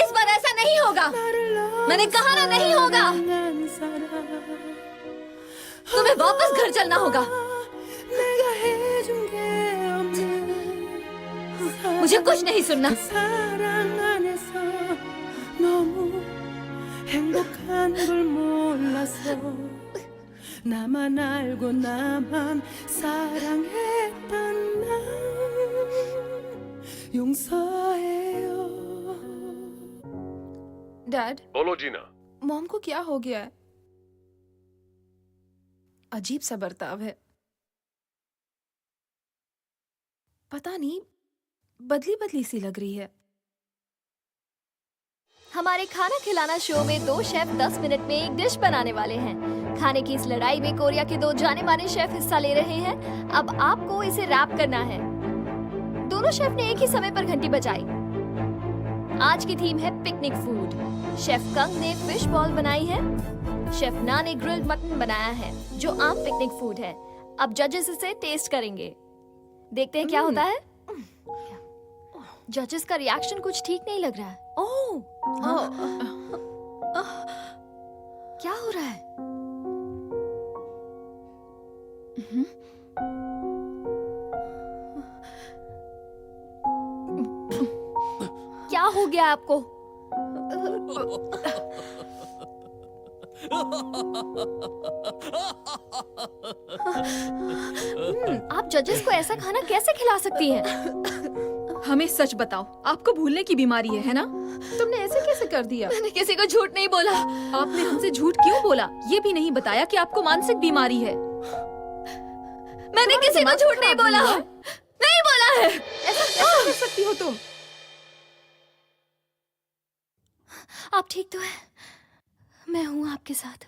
इस बार ऐसा नहीं होगा। मैंने कहा ना नहीं होगा। तुम्हें वापस घर चलना होगा। मुझे कुछ नहीं सुनना। 행복한 걸 몰라서 나만 알고 나만 사랑했던 날 용서해요। डैड, बोलो जीना। मॉम को क्या हो गया है? अजीब सा बर्ताव है। पता नहीं, बदली बदली सी लग रही है। हमारे खाना खिलाना शो में दो शेफ 10 मिनट में एक डिश बनाने वाले हैं। खाने की इस लड़ाई में कोरिया के दो जाने माने शेफ हिस्सा ले रहे हैं। अब आपको इसे रैप करना है। दोनों शेफ ने एक ही समय पर घंटी बजाई। आज की थीम है पिकनिक फूड। शेफ कंग ने फिश बॉल बनाई है। शेफ ना ने ग्रिल्ड मटन बनाया है, जो आम पिकनिक फूड है। अब जजेस इसे टेस्ट करेंगे। देखते हैं क्या होता है। जजेस का रिएक्शन कुछ ठीक नहीं लग रहा है। ओह, क्या हो रहा है? क्या हो गया आपको? आप जजेस को ऐसा खाना कैसे खिला सकती हैं? हमें सच बताओ, आपको भूलने की बीमारी है ना? तुमने ऐसे कैसे कर दिया? मैंने किसी को झूठ नहीं बोला। आपने हमसे झूठ क्यों बोला? ये भी नहीं बताया कि आपको मानसिक बीमारी है। मैंने किसी को झूठ नहीं बोला। नहीं बोला है। ऐसा कर सकती हो तुम? आप ठीक तो हैं? मैं हूं आपके साथ।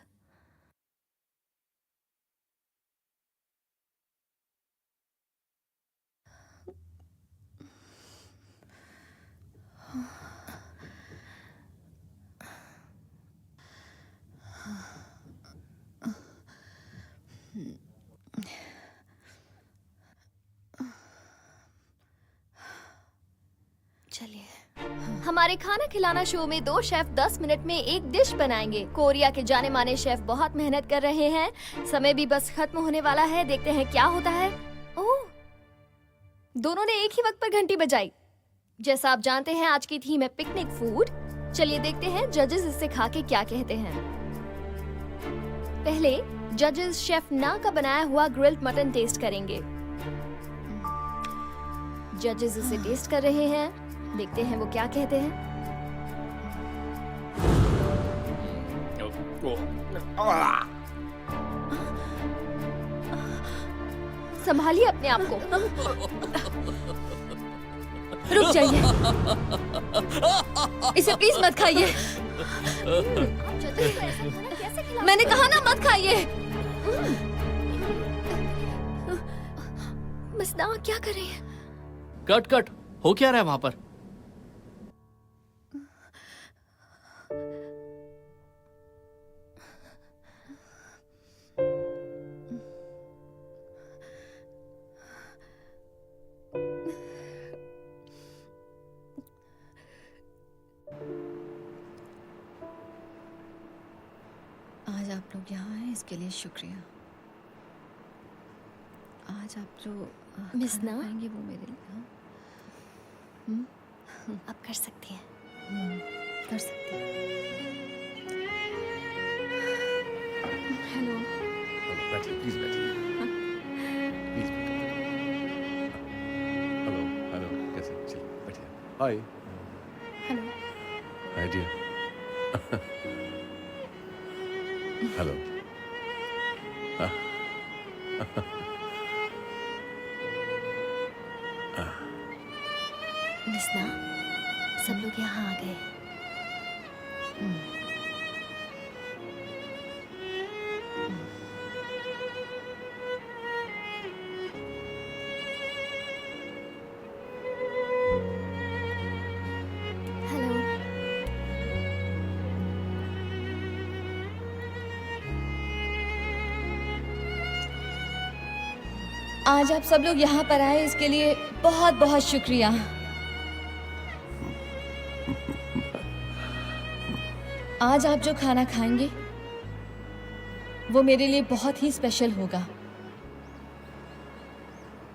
चलिए, हमारे खाना खिलाना शो में दो शेफ 10 मिनट में एक डिश बनाएंगे। कोरिया के जाने माने शेफ बहुत मेहनत कर रहे हैं। समय भी बस खत्म होने वाला है। देखते हैं क्या होता है। ओह, दोनों ने एक ही वक्त पर घंटी बजाई। जैसा आप जानते हैं, आज की थीम है पिकनिक फूड। चलिए देखते हैं जजेस इससे खा के क्या कहते हैं। पहले जजेस शेफ ना का बनाया हुआ ग्रिल्ड मटन टेस्ट करेंगे। जजेस इसे टेस्ट कर रहे हैं। देखते हैं वो क्या कहते हैं। संभालिए अपने आप को। रुक जाइए। इसे प्लीज मत खाइए। आप जजेस को ऐसा खाना कैसे खिला? मैंने कहा ना मत खाइए। मिस्ना क्या कर रही है? कट कट हो क्या रहा है वहां पर? आज आप लोग यहाँ हैं, इसके लिए शुक्रिया। आज आप जो मिस खाना ना? खाएंगे वो मेरे लिए। हाँ? आप कर सकती हैं। कर सकते हैं। हेलो। बैठिए, प्लीज बैठिए। प्लीज हेलो हेलो, कैसे? चलिए बैठिए। Hi hello. Hi dear. Hello. मिस्ना, सब लोग यहाँ आ गए। आज आप सब लोग यहाँ पर आए इसके लिए बहुत बहुत शुक्रिया। आज आप जो खाना खाएंगे वो मेरे लिए बहुत ही स्पेशल होगा।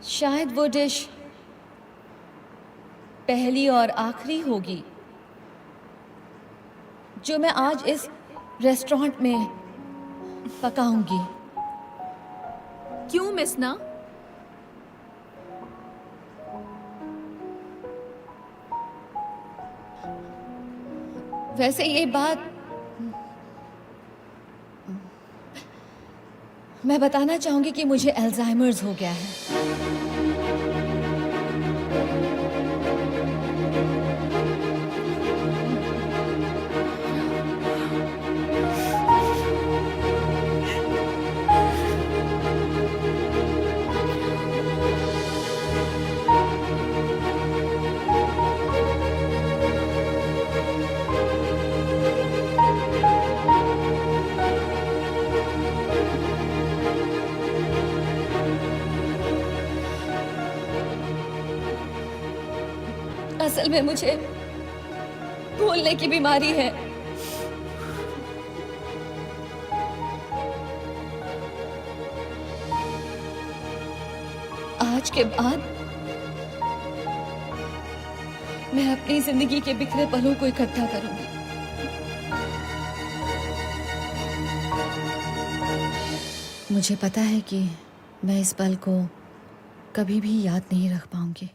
शायद वो डिश पहली और आखिरी होगी जो मैं आज इस रेस्टोरेंट में पकाऊंगी। क्यों मिस ना? वैसे ये बात मैं बताना चाहूंगी कि मुझे अल्जाइमर्स हो गया है। असल में मुझे भूलने की बीमारी है। आज के बाद मैं अपनी जिंदगी के बिखरे पलों को इकट्ठा करूंगी। मुझे पता है कि मैं इस पल को कभी भी याद नहीं रख पाऊंगी।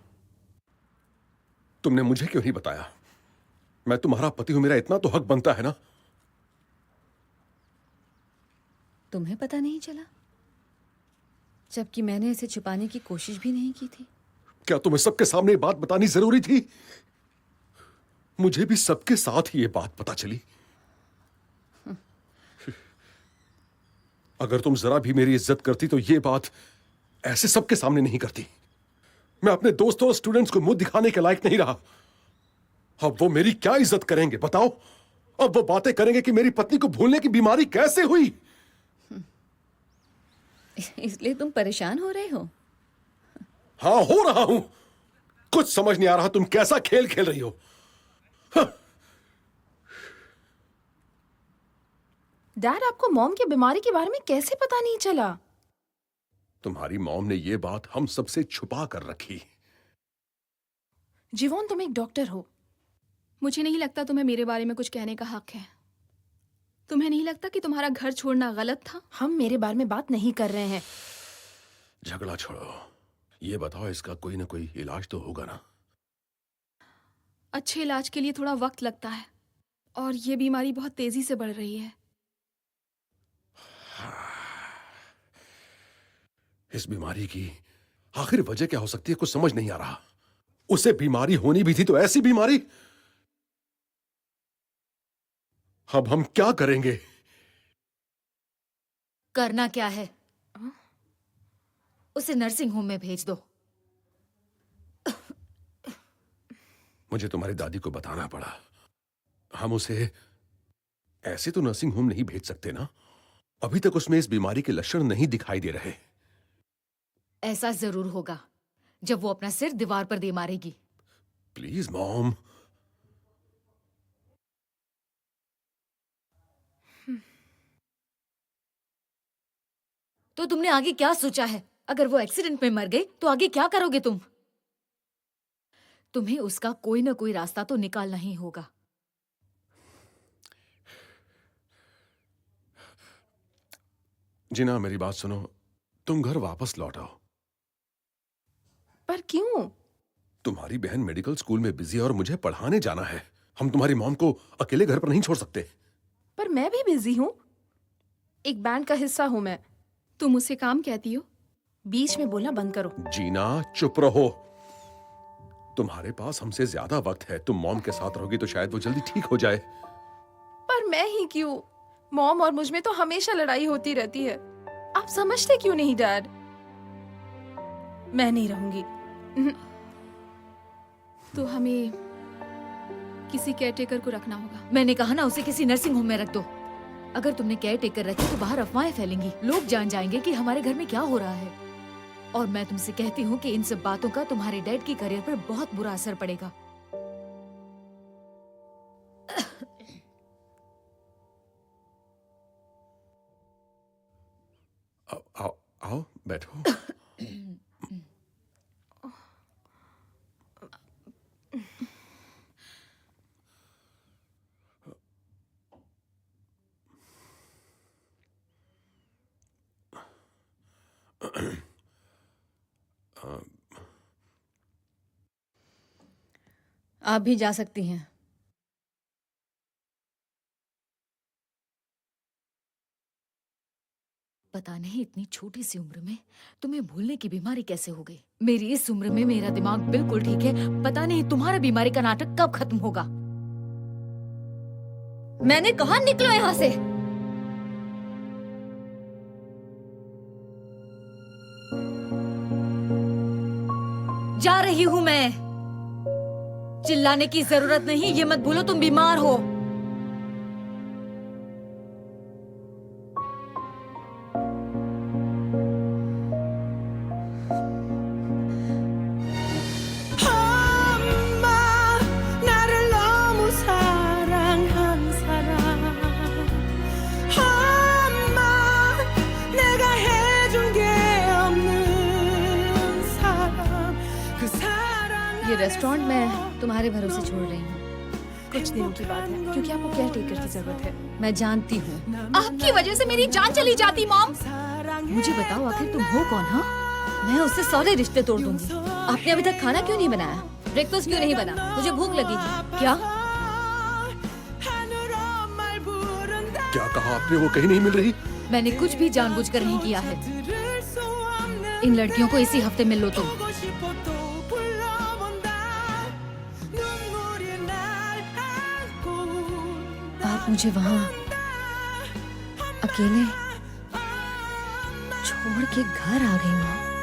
तुमने मुझे क्यों नहीं बताया? मैं तुम्हारा पति हूं, मेरा इतना तो हक बनता है ना। तुम्हें पता नहीं चला? जबकि मैंने इसे छुपाने की कोशिश भी नहीं की थी। क्या तुम्हें सबके सामने ये बात बतानी जरूरी थी? मुझे भी सबके साथ ही ये बात पता चली। अगर तुम जरा भी मेरी इज्जत करती तो ये बात ऐसे सबके सामने नहीं करती। मैं अपने दोस्तों और स्टूडेंट्स को मुंह दिखाने के लायक नहीं रहा। अब वो मेरी क्या इज्जत करेंगे बताओ? अब वो बातें करेंगे कि मेरी पत्नी को भूलने की बीमारी कैसे हुई। इसलिए तुम परेशान हो रहे हो? हाँ, हो रहा हूं। कुछ समझ नहीं आ रहा तुम कैसा खेल खेल रही हो। डैड, आपको मॉम की बीमारी के बारे में कैसे पता नहीं चला? तुम्हारी मॉम ने ये बात हम सबसे छुपा कर रखी। जीवोन, तुम एक डॉक्टर हो। मुझे नहीं लगता तुम्हें मेरे बारे में कुछ कहने का हक है। तुम्हें नहीं लगता कि तुम्हारा घर छोड़ना गलत था? हम मेरे बारे में बात नहीं कर रहे हैं। झगड़ा छोड़ो, ये बताओ इसका कोई ना कोई इलाज तो होगा ना? अच्छे इलाज के लिए थोड़ा वक्त लगता है और ये बीमारी बहुत तेजी से बढ़ रही है। इस बीमारी की आखिर वजह क्या हो सकती है, कुछ समझ नहीं आ रहा। उसे बीमारी होनी भी थी तो ऐसी बीमारी। अब हम क्या करेंगे? करना क्या है? उसे नर्सिंग होम में भेज दो। मुझे तुम्हारी दादी को बताना पड़ा। हम उसे ऐसे तो नर्सिंग होम नहीं भेज सकते ना। अभी तक उसमें इस बीमारी के लक्षण नहीं दिखाई दे रहे। ऐसा जरूर होगा जब वो अपना सिर दीवार पर दे मारेगी। Please mom. तो तुमने आगे क्या सोचा है? अगर वो एक्सीडेंट में मर गई तो आगे क्या करोगे तुम? तुम्हें उसका कोई ना कोई रास्ता तो निकालना ही होगा। जिना, मेरी बात सुनो। तुम घर वापस लौट आओ। पर क्यों? तुम्हारी बहन मेडिकल स्कूल में बिजी है और मुझे पढ़ाने जाना है। हम तुम्हारी मॉम को अकेले घर पर नहीं छोड़ सकते। पर मैं भी बिजी हूँ। एक बैंड का हिस्सा हूँ मैं। तुम मुझसे काम कहती हो? बीच में बोलना बंद करो। जीना, चुप रहो। तुम्हारे पास हमसे ज्यादा वक्त है। तुम मॉम के साथ रहोगी तो शायद वो जल्दी ठीक हो जाए। पर मैं ही क्यों? मॉम और मुझ में तो हमेशा लड़ाई होती रहती है। आप समझते क्यों नहीं डैड? मैं नहीं रहूंगी। तो हमें किसी केयरटेकर को रखना होगा। मैंने कहा ना, उसे किसी नर्सिंग होम में रख दो। अगर तुमने केयर टेकर रखी तो बाहर अफवाहें फैलेंगी। लोग जान जाएंगे कि हमारे घर में क्या हो रहा है। और मैं तुमसे कहती हूँ कि इन सब बातों का तुम्हारे डैड की करियर पर बहुत बुरा असर पड़ेगा। आओ आओ आओ बैठो। आप भी जा सकती हैं। पता नहीं इतनी छोटी सी उम्र में तुम्हें भूलने की बीमारी कैसे हो गई। मेरी इस उम्र में मेरा दिमाग बिल्कुल ठीक है। पता नहीं तुम्हारा बीमारी का नाटक कब खत्म होगा। मैंने कहा निकलो यहाँ से। जा रही हूँ मैं। चिल्लाने की जरूरत नहीं, ये मत भूलो तुम बीमार हो। 엄마 나를 너무 사랑한 사람 엄마 내가 해준 게 없는 사람 그 사랑 ये रेस्टोरेंट मैं तुम्हारे भरोसे छोड़ रही हूँ। कुछ दिनों की बात है, क्योंकि आपको केयर टेकर की जरूरत है। मैं जानती हूँ। आपकी वजह से मेरी जान चली जाती मॉम। मुझे बताओ आखिर तुम हो कौन? हाँ, मैं उससे सारे रिश्ते तोड़ दूंगी। आपने अभी तक खाना क्यों नहीं बनाया? ब्रेकफास्ट क्यों नहीं बना? मुझे भूख लगी है। क्या? क्या कहा आपने? वो कहीं नहीं मिल रही? मैंने कुछ भी जानबूझकर नहीं किया है। इन लड़कियों को इसी हफ्ते मिल लो तुम। आप मुझे वहाँ अकेले छोड़ के घर आ गई माँ।